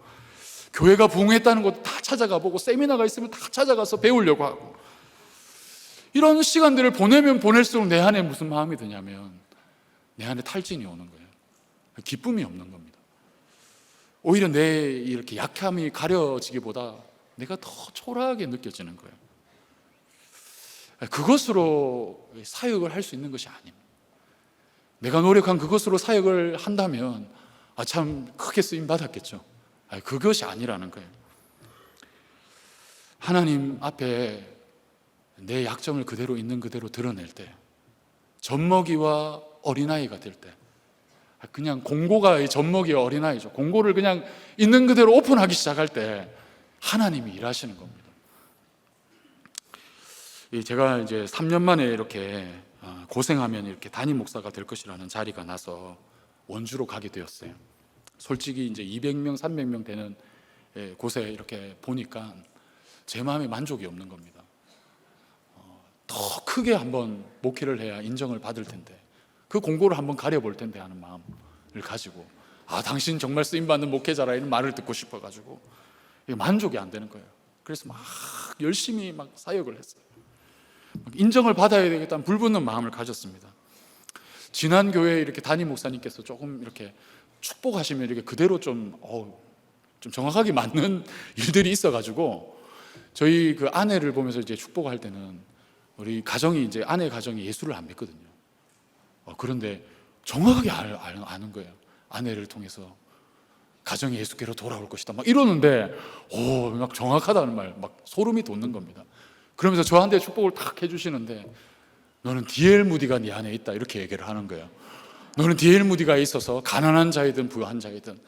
Speaker 1: 교회가 부흥했다는 것도 다 찾아가 보고 세미나가 있으면 다 찾아가서 배우려고 하고 이런 시간들을 보내면 보낼수록 내 안에 무슨 마음이 드냐면 내 안에 탈진이 오는 거예요. 기쁨이 없는 겁니다. 오히려 내 이렇게 약함이 가려지기보다 내가 더 초라하게 느껴지는 거예요. 그것으로 사역을 할 수 있는 것이 아닙니다. 내가 노력한 그것으로 사역을 한다면 참 크게 쓰임 받았겠죠. 그것이 아니라는 거예요. 하나님 앞에 내 약점을 그대로 있는 그대로 드러낼 때, 젖먹이와 어린아이가 될 때, 그냥 공고가 젖먹이와 어린아이죠. 공고를 그냥 있는 그대로 오픈하기 시작할 때 하나님이 일하시는 겁니다. 제가 이제 3년 만에 이렇게 고생하면 이렇게 담임 목사가 될 것이라는 자리가 나서 원주로 가게 되었어요. 솔직히 이제 200명, 300명 되는 곳에 이렇게 보니까 제 마음에 만족이 없는 겁니다. 더 크게 한번 목회를 해야 인정을 받을 텐데, 그 공고를 한번 가려볼 텐데 하는 마음을 가지고 당신 정말 쓰임받는 목회자라 이런 말을 듣고 싶어가지고 만족이 안 되는 거예요. 그래서 막 열심히 막 사역을 했어요. 인정을 받아야 되겠다는 불붙는 마음을 가졌습니다. 지난 교회에 이렇게 담임 목사님께서 조금 이렇게 축복하시면 이렇게 그대로 좀 정확하게 맞는 일들이 있어가지고 저희 그 아내를 보면서 이제 축복할 때는 우리 가정이 이제 아내 가정이 예수를 안 믿거든요. 그런데 정확하게 아는 거예요. 아내를 통해서 가정이 예수께로 돌아올 것이다 막 이러는데 막 정확하다는 말 막 소름이 돋는 겁니다. 그러면서 저한테 축복을 탁 해주시는데 너는 D.L. 무디가 네 안에 있다 이렇게 얘기를 하는 거예요. 너는 D.L. 무디가 있어서 가난한 자이든 부유한 자이든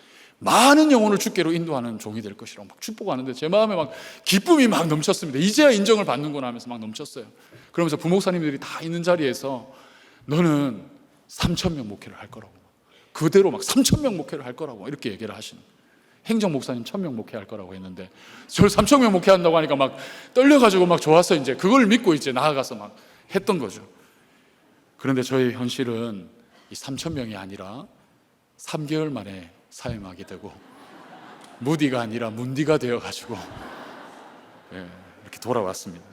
Speaker 1: 많은 영혼을 주께로 인도하는 종이 될 것이라고 막 축복하는데 제 마음에 막 기쁨이 막 넘쳤습니다. 이제야 인정을 받는구나 하면서 막 넘쳤어요. 그러면서 부목사님들이 다 있는 자리에서 너는 3,000명 목회를 할 거라고, 그대로 막 3,000명 목회를 할 거라고 이렇게 얘기를 하시는 거예요. 행정 목사님 1,000명 목회할 거라고 했는데 저를 3,000명 목회한다고 하니까 막 떨려가지고 막 좋아서 이제 그걸 믿고 이제 나아가서 막 했던 거죠. 그런데 저의 현실은 이 3,000명이 아니라 3개월 만에 사임하게 되고 무디가 아니라 문디가 되어가지고 이렇게 돌아왔습니다.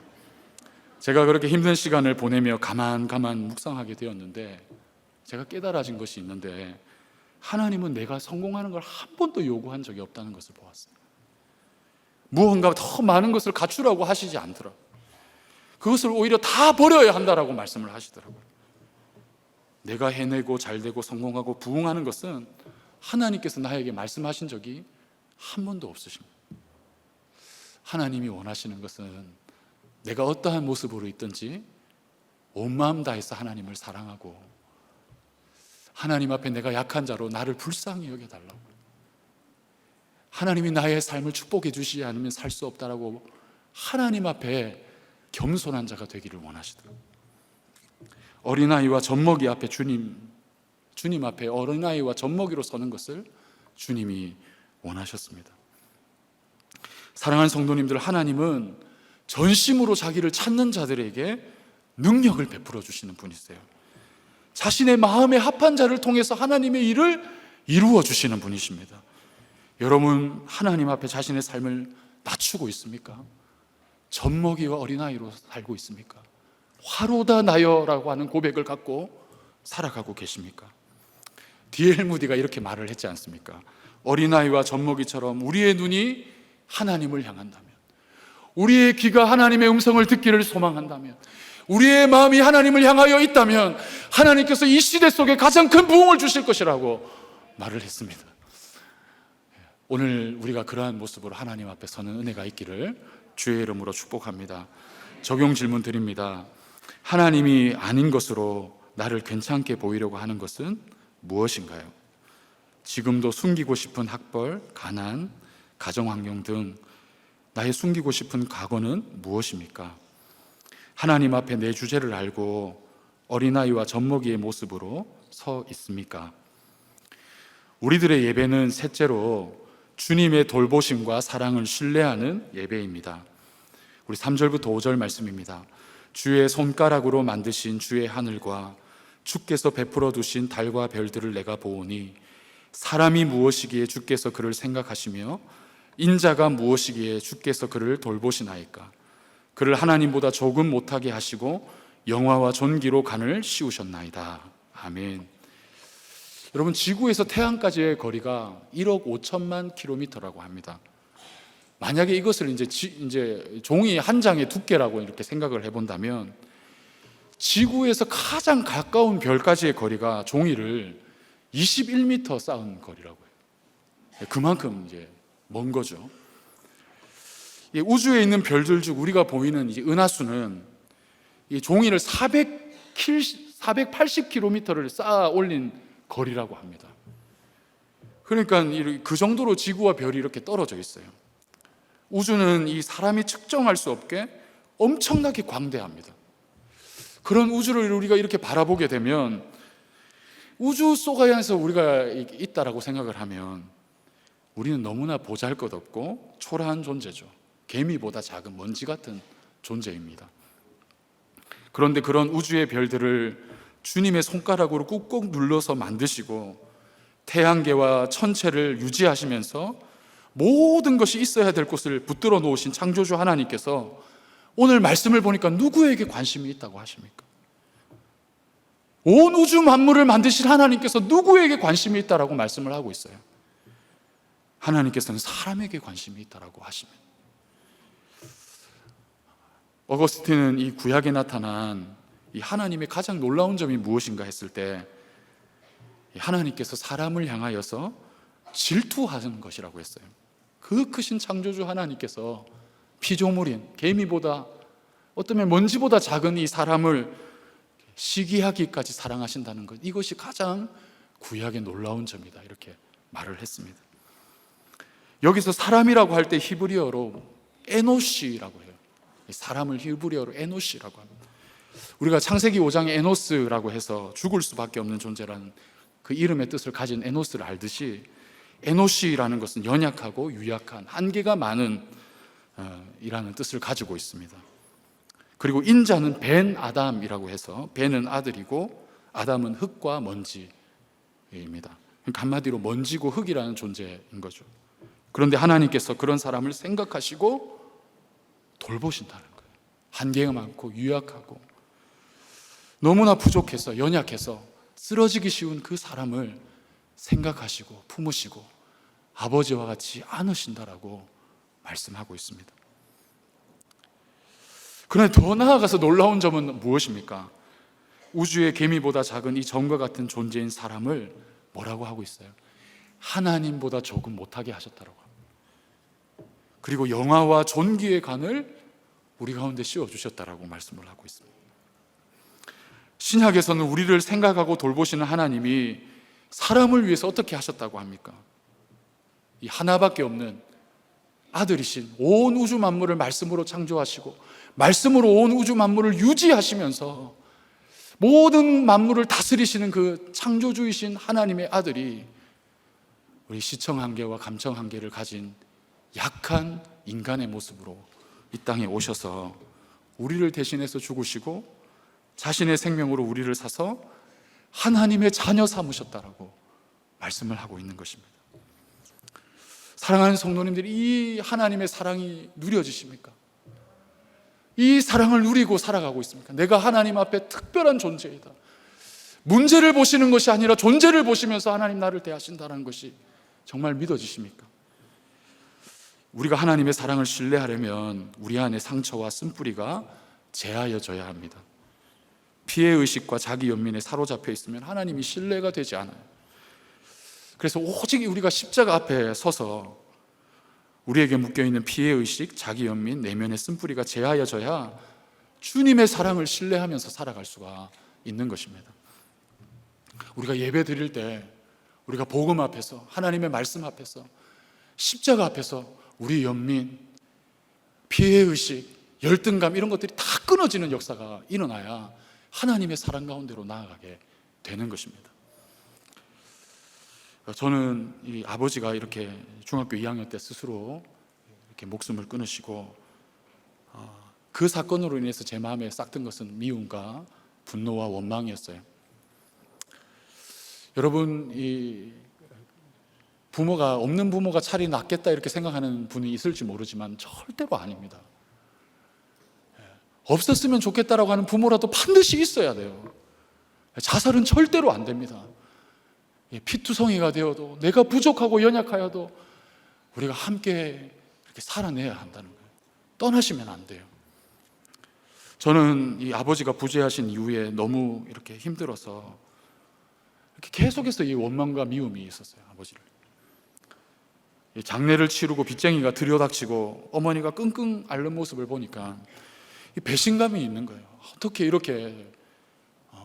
Speaker 1: 제가 그렇게 힘든 시간을 보내며 가만 묵상하게 되었는데 제가 깨달아진 것이 있는데, 하나님은 내가 성공하는 걸 한 번도 요구한 적이 없다는 것을 보았어요. 무언가 더 많은 것을 갖추라고 하시지 않더라고요. 그것을 오히려 다 버려야 한다라고 말씀을 하시더라고요. 내가 해내고 잘되고 성공하고 부흥하는 것은 하나님께서 나에게 말씀하신 적이 한 번도 없으십니다. 하나님이 원하시는 것은 내가 어떠한 모습으로 있든지 온 마음 다해서 하나님을 사랑하고 하나님 앞에 내가 약한 자로 나를 불쌍히 여겨달라고, 하나님이 나의 삶을 축복해 주시지 않으면 살 수 없다라고 하나님 앞에 겸손한 자가 되기를 원하시더라고요. 어린아이와 젖먹이 앞에 주님 앞에 어린아이와 젖먹이로 서는 것을 주님이 원하셨습니다. 사랑하는 성도님들, 하나님은 전심으로 자기를 찾는 자들에게 능력을 베풀어 주시는 분이세요. 자신의 마음에 합한 자를 통해서 하나님의 일을 이루어 주시는 분이십니다. 여러분, 하나님 앞에 자신의 삶을 낮추고 있습니까? 젖먹이와 어린아이로 살고 있습니까? 화로다 나여라고 하는 고백을 갖고 살아가고 계십니까? D.L. 무디가 이렇게 말을 했지 않습니까? 어린아이와 젖먹이처럼 우리의 눈이 하나님을 향한다면, 우리의 귀가 하나님의 음성을 듣기를 소망한다면, 우리의 마음이 하나님을 향하여 있다면 하나님께서 이 시대 속에 가장 큰 부흥을 주실 것이라고 말을 했습니다. 오늘 우리가 그러한 모습으로 하나님 앞에 서는 은혜가 있기를 주의 이름으로 축복합니다. 적용 질문 드립니다. 하나님이 아닌 것으로 나를 괜찮게 보이려고 하는 것은 무엇인가요? 지금도 숨기고 싶은 학벌, 가난, 가정환경 등 나의 숨기고 싶은 과거는 무엇입니까? 하나님 앞에 내 주제를 알고 어린아이와 젖먹이의 모습으로 서 있습니까? 우리들의 예배는 셋째로 주님의 돌보심과 사랑을 신뢰하는 예배입니다. 우리 3절부터 5절 말씀입니다. 주의 손가락으로 만드신 주의 하늘과 주께서 베풀어 두신 달과 별들을 내가 보오니 사람이 무엇이기에 주께서 그를 생각하시며 인자가 무엇이기에 주께서 그를 돌보시나이까. 그를 하나님보다 조금 못하게 하시고 영화와 존귀로 간을 씌우셨나이다. 아멘. 여러분, 지구에서 태양까지의 거리가 1억 5천만 킬로미터라고 합니다. 만약에 이것을 이제 종이 한 장의 두께라고 이렇게 생각을 해본다면 지구에서 가장 가까운 별까지의 거리가 종이를 21m 쌓은 거리라고 해요. 그만큼 이제 먼 거죠. 우주에 있는 별들 중 우리가 보이는 이제 은하수는 이 종이를 480km를 쌓아 올린 거리라고 합니다. 그러니까 그 정도로 지구와 별이 이렇게 떨어져 있어요. 우주는 이 사람이 측정할 수 없게 엄청나게 광대합니다. 그런 우주를 우리가 이렇게 바라보게 되면 우주 속 안에서 우리가 있다라고 생각을 하면 우리는 너무나 보잘것없고 초라한 존재죠. 개미보다 작은 먼지 같은 존재입니다. 그런데 그런 우주의 별들을 주님의 손가락으로 꾹꾹 눌러서 만드시고 태양계와 천체를 유지하시면서 모든 것이 있어야 될 곳을 붙들어 놓으신 창조주 하나님께서 오늘 말씀을 보니까 누구에게 관심이 있다고 하십니까? 온 우주 만물을 만드신 하나님께서 누구에게 관심이 있다라고 말씀을 하고 있어요. 하나님께서는 사람에게 관심이 있다라고 하십니다. 어거스틴은 이 구약에 나타난 이 하나님의 가장 놀라운 점이 무엇인가 했을 때 하나님께서 사람을 향하여서 질투하는 것이라고 했어요. 그 크신 창조주 하나님께서 피조물인 개미보다 어쩌면 먼지보다 작은 이 사람을 시기하기까지 사랑하신다는 것, 이것이 가장 구약의 놀라운 점이다, 이렇게 말을 했습니다. 여기서 사람이라고 할 때 히브리어로 에노시라고 해요. 사람을 히브리어로 에노시라고 합니다. 우리가 창세기 5장에 에노스라고 해서 죽을 수밖에 없는 존재라는 그 이름의 뜻을 가진 에노스를 알듯이 에노시라는 것은 연약하고 유약한, 한계가 많은 이라는 뜻을 가지고 있습니다. 그리고 인자는 벤 아담이라고 해서 벤은 아들이고 아담은 흙과 먼지입니다. 그러니까 한마디로 먼지고 흙이라는 존재인 거죠. 그런데 하나님께서 그런 사람을 생각하시고 돌보신다는 거예요. 한계가 많고 유약하고 너무나 부족해서 연약해서 쓰러지기 쉬운 그 사람을 생각하시고 품으시고 아버지와 같이 안으신다라고 말씀하고 있습니다. 그런데 더 나아가서 놀라운 점은 무엇입니까? 우주의 개미보다 작은 이 점과 같은 존재인 사람을 뭐라고 하고 있어요? 하나님보다 조금 못하게 하셨다라고 합니다. 그리고 영화와 존귀의 간을 우리 가운데 씌워주셨다라고 말씀을 하고 있습니다. 신약에서는 우리를 생각하고 돌보시는 하나님이 사람을 위해서 어떻게 하셨다고 합니까? 이 하나밖에 없는 아들이신 온 우주 만물을 말씀으로 창조하시고 말씀으로 온 우주 만물을 유지하시면서 모든 만물을 다스리시는 그 창조주이신 하나님의 아들이 우리 시청 한계와 감청 한계를 가진 약한 인간의 모습으로 이 땅에 오셔서 우리를 대신해서 죽으시고 자신의 생명으로 우리를 사서 하나님의 자녀 삼으셨다라고 말씀을 하고 있는 것입니다. 사랑하는 성도님들이 이 하나님의 사랑이 누려지십니까? 이 사랑을 누리고 살아가고 있습니까? 내가 하나님 앞에 특별한 존재이다, 문제를 보시는 것이 아니라 존재를 보시면서 하나님 나를 대하신다는 것이 정말 믿어지십니까? 우리가 하나님의 사랑을 신뢰하려면 우리 안에 상처와 쓴뿌리가 제하여져야 합니다. 피해의식과 자기 연민에 사로잡혀 있으면 하나님이 신뢰가 되지 않아요. 그래서 오직 우리가 십자가 앞에 서서 우리에게 묶여있는 피해의식, 자기 연민, 내면의 쓴뿌리가 제하여져야 주님의 사랑을 신뢰하면서 살아갈 수가 있는 것입니다. 우리가 예배 드릴 때 우리가 복음 앞에서, 하나님의 말씀 앞에서, 십자가 앞에서 우리 연민, 피해의식, 열등감 이런 것들이 다 끊어지는 역사가 일어나야 하나님의 사랑 가운데로 나아가게 되는 것입니다. 저는 이 아버지가 이렇게 중학교 2학년 때 스스로 이렇게 목숨을 끊으시고 그 사건으로 인해서 제 마음에 싹튼 것은 미움과 분노와 원망이었어요. 여러분, 이 부모가 없는 부모가 차라리 낫겠다 이렇게 생각하는 분이 있을지 모르지만 절대로 아닙니다. 없었으면 좋겠다라고 하는 부모라도 반드시 있어야 돼요. 자살은 절대로 안 됩니다. 피투성이가 되어도, 내가 부족하고 연약하여도 우리가 함께 이렇게 살아내야 한다는 거예요. 떠나시면 안 돼요. 저는 이 아버지가 부재하신 이후에 너무 이렇게 힘들어서 이렇게 계속해서 이 원망과 미움이 있었어요. 아버지를 장례를 치르고 빚쟁이가 들여닥치고 어머니가 끙끙 앓는 모습을 보니까 이 배신감이 있는 거예요. 어떻게 이렇게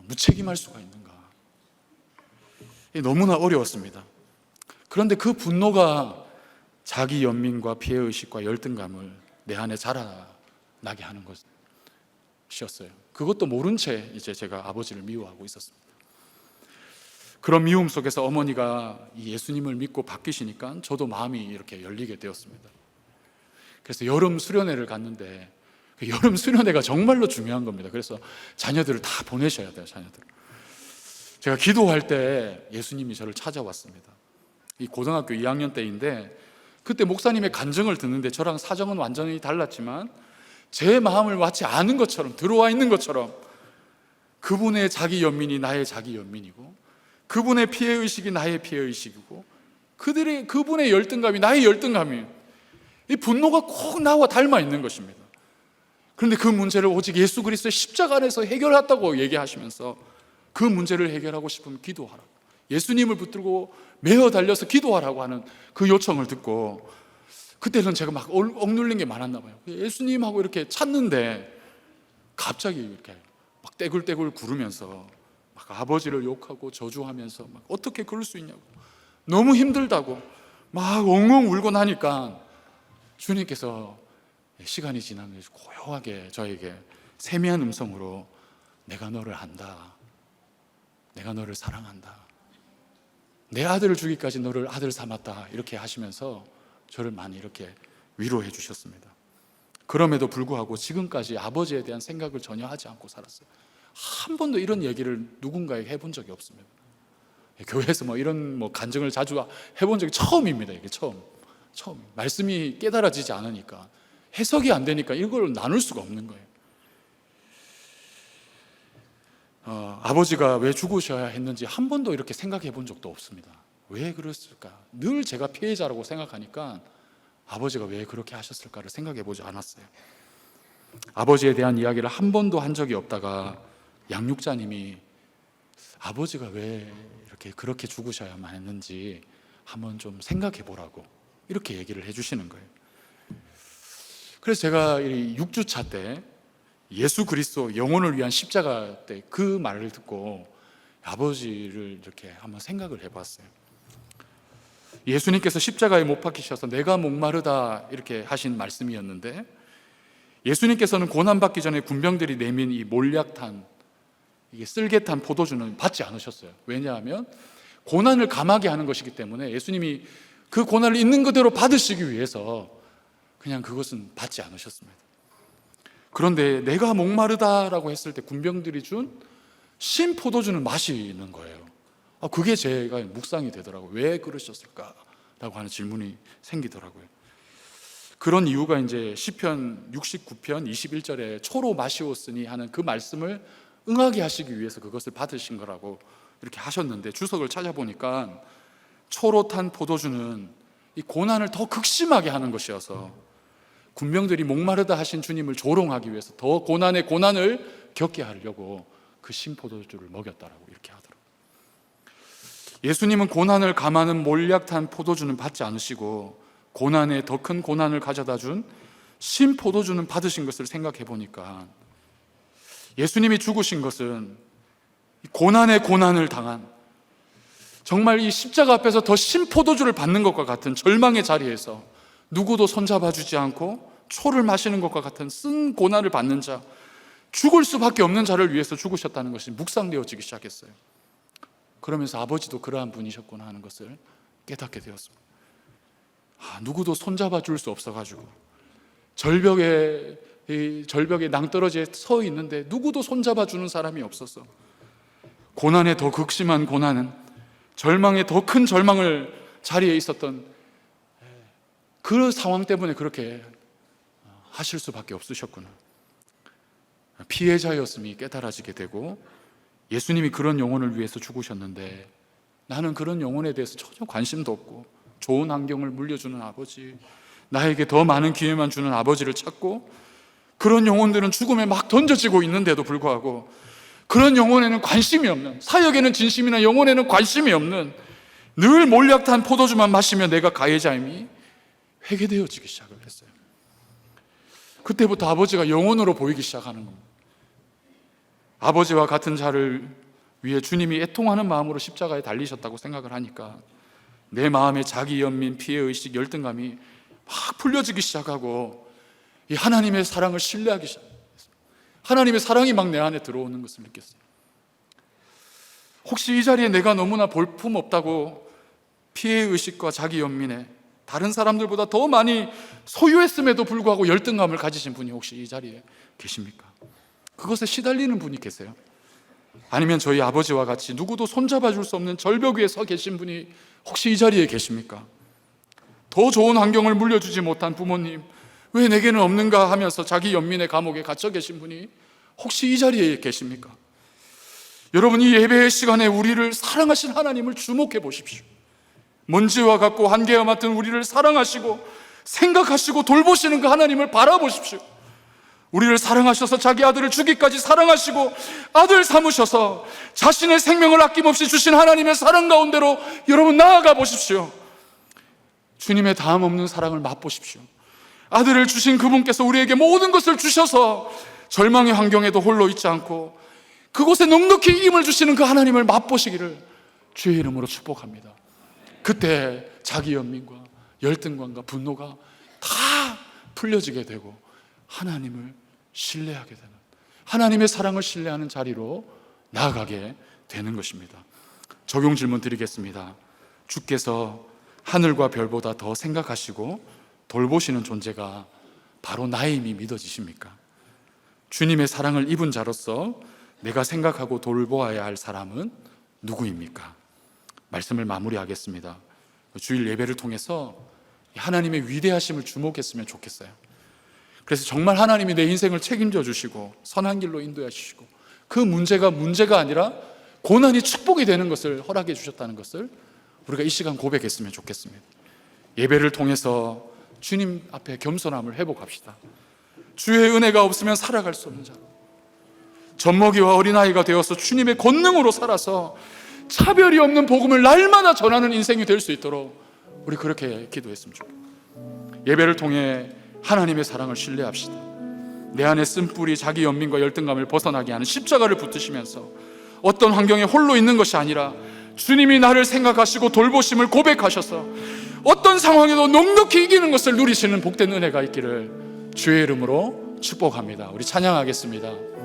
Speaker 1: 무책임할 수가 있는가. 너무나 어려웠습니다. 그런데 그 분노가 자기 연민과 피해의식과 열등감을 내 안에 자라나게 하는 것이었어요. 그것도 모른 채 이제 제가 아버지를 미워하고 있었습니다. 그런 미움 속에서 어머니가 예수님을 믿고 바뀌시니까 저도 마음이 이렇게 열리게 되었습니다. 그래서 여름 수련회를 갔는데 그 여름 수련회가 정말로 중요한 겁니다. 그래서 자녀들을 다 보내셔야 돼요. 자녀들. 제가 기도할 때 예수님이 저를 찾아왔습니다. 이 고등학교 2학년 때인데 그때 목사님의 간증을 듣는데 저랑 사정은 완전히 달랐지만 제 마음을 마치 아는 것처럼, 들어와 있는 것처럼 그분의 자기 연민이 나의 자기 연민이고 그분의 피해의식이 나의 피해의식이고 그분의 열등감이 나의 열등감이에요. 이 분노가 꼭 나와 닮아 있는 것입니다. 그런데 그 문제를 오직 예수 그리스도의 십자가 안에서 해결했다고 얘기하시면서 그 문제를 해결하고 싶으면 기도하라고, 예수님을 붙들고 매어 달려서 기도하라고 하는 그 요청을 듣고 그때는 제가 막 억눌린 게 많았나 봐요. 예수님하고 이렇게 찾는데 갑자기 이렇게 막 떼굴떼굴 구르면서 막 아버지를 욕하고 저주하면서 막 어떻게 그럴 수 있냐고, 너무 힘들다고 막 엉엉 울고 나니까 주님께서 시간이 지나면서 고요하게 저에게 세미한 음성으로 내가 너를 안다, 내가 너를 사랑한다, 내 아들을 주기까지 너를 아들 삼았다, 이렇게 하시면서 저를 많이 이렇게 위로해 주셨습니다. 그럼에도 불구하고 지금까지 아버지에 대한 생각을 전혀 하지 않고 살았어요. 한 번도 이런 얘기를 누군가에게 해본 적이 없습니다. 교회에서 이런 간증을 자주 해본 적이 처음입니다. 이게 처음. 말씀이 깨달아지지 않으니까, 해석이 안 되니까 이걸 나눌 수가 없는 거예요. 아버지가 왜 죽으셔야 했는지 한 번도 이렇게 생각해 본 적도 없습니다. 왜 그랬을까? 늘 제가 피해자라고 생각하니까 아버지가 왜 그렇게 하셨을까를 생각해 보지 않았어요. 아버지에 대한 이야기를 한 번도 한 적이 없다가 양육자님이 아버지가 왜 이렇게 그렇게 죽으셔야만 했는지 한번 좀 생각해 보라고 이렇게 얘기를 해주시는 거예요. 그래서 제가 6주차 때 예수 그리스도 영혼을 위한 십자가 때 그 말을 듣고 아버지를 이렇게 한번 생각을 해봤어요. 예수님께서 십자가에 못 박히셔서 내가 목마르다 이렇게 하신 말씀이었는데, 예수님께서는 고난받기 전에 군병들이 내민 이 몰약탄, 이게 쓸개탄 포도주는 받지 않으셨어요. 왜냐하면 고난을 감하게 하는 것이기 때문에 예수님이 그 고난을 있는 그대로 받으시기 위해서 그냥 그것은 받지 않으셨습니다. 그런데 내가 목마르다라고 했을 때 군병들이 준 신 포도주는 마시는 거예요. 그게 제가 묵상이 되더라고요. 왜 그러셨을까라고 하는 질문이 생기더라고요. 그런 이유가 이제 시편 69편 21절에 초로 마시었으니 하는 그 말씀을 응하게 하시기 위해서 그것을 받으신 거라고 이렇게 하셨는데, 주석을 찾아보니까 초록한 포도주는 이 고난을 더 극심하게 하는 것이어서 군병들이 목마르다 하신 주님을 조롱하기 위해서 더 고난의 고난을 겪게 하려고 그 신포도주를 먹였다라고 이렇게 하더라고요. 예수님은 고난을 감하는 몰약한 포도주는 받지 않으시고 고난에 더 큰 고난을 가져다 준 신포도주는 받으신 것을 생각해 보니까, 예수님이 죽으신 것은 고난의 고난을 당한, 정말 이 십자가 앞에서 더 신포도주를 받는 것과 같은 절망의 자리에서 누구도 손잡아 주지 않고 초를 마시는 것과 같은 쓴 고난을 받는 자, 죽을 수밖에 없는 자를 위해서 죽으셨다는 것이 묵상되어지기 시작했어요. 그러면서 아버지도 그러한 분이셨구나 하는 것을 깨닫게 되었습니다. 누구도 손잡아 줄 수 없어가지고 절벽에 낭떠러지에 서 있는데 누구도 손잡아 주는 사람이 없어서, 고난의 더 극심한 고난은, 절망의 더 큰 절망을 자리에 있었던 그 상황 때문에 그렇게 하실 수밖에 없으셨구나. 피해자였음이 깨달아지게 되고, 예수님이 그런 영혼을 위해서 죽으셨는데 나는 그런 영혼에 대해서 전혀 관심도 없고, 좋은 환경을 물려주는 아버지, 나에게 더 많은 기회만 주는 아버지를 찾고, 그런 영혼들은 죽음에 막 던져지고 있는데도 불구하고 그런 영혼에는 관심이 없는, 사역에는 진심이나 영혼에는 관심이 없는, 늘 몰약한 포도주만 마시며 내가 가해자임이 회개되어지기 시작을 했어요. 그때부터 아버지가 영혼으로 보이기 시작하는 겁니다. 아버지와 같은 자를 위해 주님이 애통하는 마음으로 십자가에 달리셨다고 생각을 하니까 내 마음에 자기 연민, 피해의식, 열등감이 막 풀려지기 시작하고, 이 하나님의 사랑을 신뢰하기 시작했어요. 하나님의 사랑이 막 내 안에 들어오는 것을 느꼈어요. 혹시 이 자리에 내가 너무나 볼품없다고 피해의식과 자기 연민에 다른 사람들보다 더 많이 소유했음에도 불구하고 열등감을 가지신 분이 혹시 이 자리에 계십니까? 그것에 시달리는 분이 계세요? 아니면 저희 아버지와 같이 누구도 손잡아 줄 수 없는 절벽 위에 서 계신 분이 혹시 이 자리에 계십니까? 더 좋은 환경을 물려주지 못한 부모님, 왜 내게는 없는가 하면서 자기 연민의 감옥에 갇혀 계신 분이 혹시 이 자리에 계십니까? 여러분, 이 예배의 시간에 우리를 사랑하신 하나님을 주목해 보십시오. 먼지와 같고 한계와 맡은 우리를 사랑하시고 생각하시고 돌보시는 그 하나님을 바라보십시오. 우리를 사랑하셔서 자기 아들을 주기까지 사랑하시고 아들 삼으셔서 자신의 생명을 아낌없이 주신 하나님의 사랑 가운데로 여러분 나아가 보십시오. 주님의 다음 없는 사랑을 맛보십시오. 아들을 주신 그분께서 우리에게 모든 것을 주셔서 절망의 환경에도 홀로 있지 않고 그곳에 넉넉히 힘을 주시는 그 하나님을 맛보시기를 주의 이름으로 축복합니다. 그때 자기 연민과 열등감과 분노가 다 풀려지게 되고 하나님을 신뢰하게 되는, 하나님의 사랑을 신뢰하는 자리로 나아가게 되는 것입니다. 적용 질문 드리겠습니다. 주께서 하늘과 별보다 더 생각하시고 돌보시는 존재가 바로 나임이 믿어지십니까? 주님의 사랑을 입은 자로서 내가 생각하고 돌보아야 할 사람은 누구입니까? 말씀을 마무리하겠습니다. 주일 예배를 통해서 하나님의 위대하심을 주목했으면 좋겠어요. 그래서 정말 하나님이 내 인생을 책임져 주시고 선한 길로 인도해 주시고 그 문제가 아니라 고난이 축복이 되는 것을 허락해 주셨다는 것을 우리가 이 시간 고백했으면 좋겠습니다. 예배를 통해서 주님 앞에 겸손함을 회복합시다. 주의 은혜가 없으면 살아갈 수 없는 자로, 젖먹이와 어린아이가 되어서 주님의 권능으로 살아서 차별이 없는 복음을 날마다 전하는 인생이 될 수 있도록 우리 그렇게 기도했으면 좋겠습니다. 예배를 통해 하나님의 사랑을 신뢰합시다. 내 안에 쓴뿌리 자기 연민과 열등감을 벗어나게 하는 십자가를 붙드시면서 어떤 환경에 홀로 있는 것이 아니라 주님이 나를 생각하시고 돌보심을 고백하셔서 어떤 상황에도 넉넉히 이기는 것을 누리시는 복된 은혜가 있기를 주의 이름으로 축복합니다. 우리 찬양하겠습니다.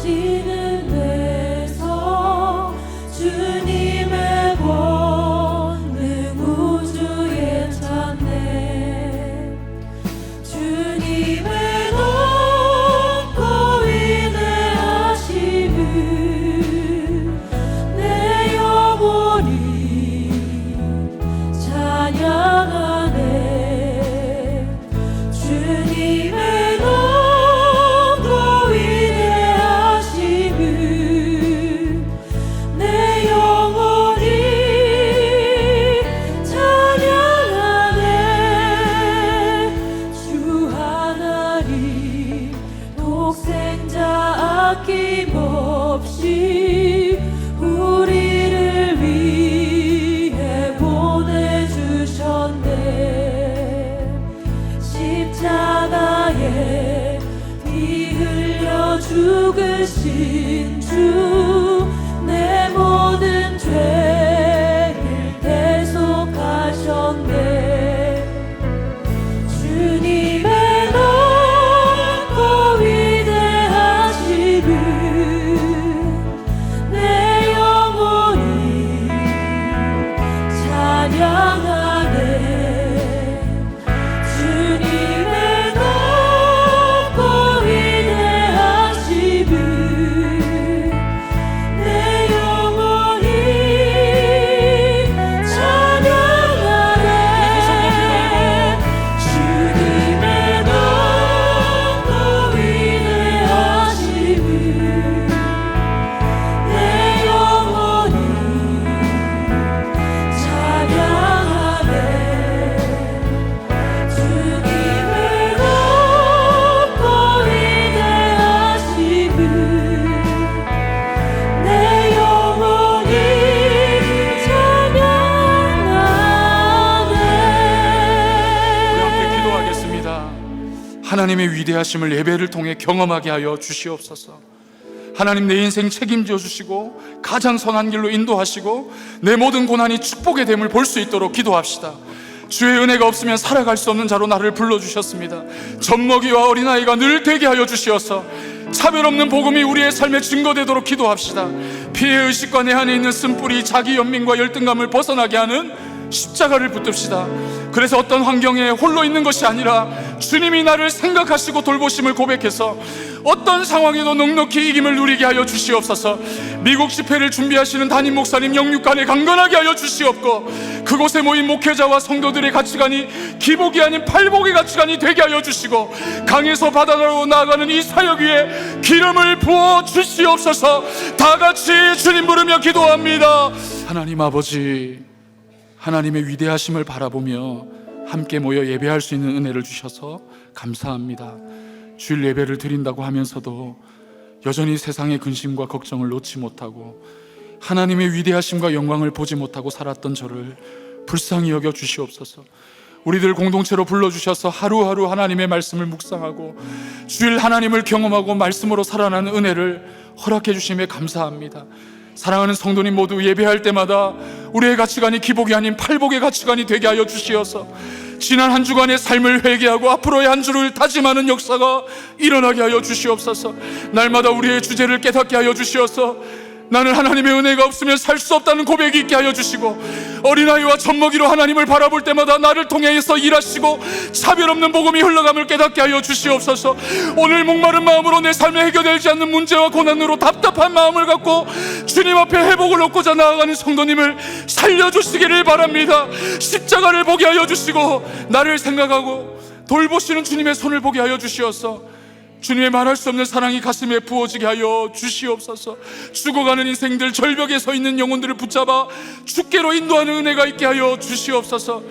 Speaker 2: 지는 데서 주님의 권
Speaker 1: 위대하심을 예배를 통해 경험하게 하여 주시옵소서. 하나님, 내 인생 책임져 주시고 가장 선한 길로 인도하시고 내 모든 고난이 축복의 됨을 볼 수 있도록 기도합시다. 주의 은혜가 없으면 살아갈 수 없는 자로 나를 불러주셨습니다. 젖먹이와 어린아이가 늘 되게 하여 주시어서 차별 없는 복음이 우리의 삶에 증거되도록 기도합시다. 피해 의식과 내 안에 있는 쓴뿌리, 자기 연민과 열등감을 벗어나게 하는 십자가를 붙듭시다. 그래서 어떤 환경에 홀로 있는 것이 아니라 주님이 나를 생각하시고 돌보심을 고백해서 어떤 상황에도 넉넉히 이김을 누리게 하여 주시옵소서. 미국 집회를 준비하시는 담임 목사님 영육간에 강건하게 하여 주시옵고, 그곳에 모인 목회자와 성도들의 가치관이 기복이 아닌 팔복의 가치관이 되게 하여 주시고, 강에서 바다로 나아가는 이 사역 위에 기름을 부어 주시옵소서. 다 같이 주님 부르며 기도합니다. 하나님 아버지, 하나님의 위대하심을 바라보며 함께 모여 예배할 수 있는 은혜를 주셔서 감사합니다. 주일 예배를 드린다고 하면서도 여전히 세상의 근심과 걱정을 놓지 못하고 하나님의 위대하심과 영광을 보지 못하고 살았던 저를 불쌍히 여겨 주시옵소서. 우리들 공동체로 불러주셔서 하루하루 하나님의 말씀을 묵상하고 주일 하나님을 경험하고 말씀으로 살아나는 은혜를 허락해 주심에 감사합니다. 사랑하는 성도님 모두 예배할 때마다 우리의 가치관이 기복이 아닌 팔복의 가치관이 되게 하여 주시어서 지난 한 주간의 삶을 회개하고 앞으로의 한 주를 다짐하는 역사가 일어나게 하여 주시옵소서. 날마다 우리의 주제를 깨닫게 하여 주시어서 나는 하나님의 은혜가 없으면 살 수 없다는 고백이 있게 하여 주시고, 어린아이와 젖먹이로 하나님을 바라볼 때마다 나를 통해서 일하시고 차별 없는 복음이 흘러감을 깨닫게 하여 주시옵소서. 오늘 목마른 마음으로 내 삶에 해결되지 않는 문제와 고난으로 답답한 마음을 갖고 주님 앞에 회복을 얻고자 나아가는 성도님을 살려주시기를 바랍니다. 십자가를 보게 하여 주시고 나를 생각하고 돌보시는 주님의 손을 보게 하여 주시어서 주님의 말할 수 없는 사랑이 가슴에 부어지게 하여 주시옵소서. 죽어가는 인생들, 절벽에 서 있는 영혼들을 붙잡아 주께로 인도하는 은혜가 있게 하여 주시옵소서.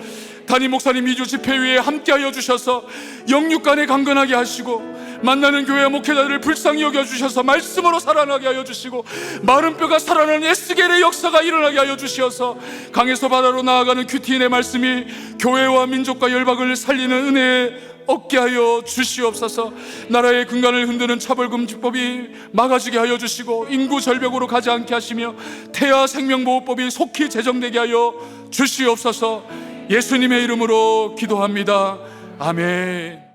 Speaker 1: 담임 목사님 2주 집회 위에 함께 하여 주셔서 영육간에 강건하게 하시고 만나는 교회 목회자들을 불쌍히 여겨주셔서 말씀으로 살아나게 하여 주시고 마른 뼈가 살아나는 에스겔의 역사가 일어나게 하여 주시어서 강에서 바다로 나아가는 큐티인의 말씀이 교회와 민족과 열방을 살리는 은혜에 얻게 하여 주시옵소서. 나라의 근간을 흔드는 차별금지법이 막아지게 하여 주시고 인구 절벽으로 가지 않게 하시며 태아 생명보호법이 속히 제정되게 하여 주시옵소서. 예수님의 이름으로 기도합니다. 아멘.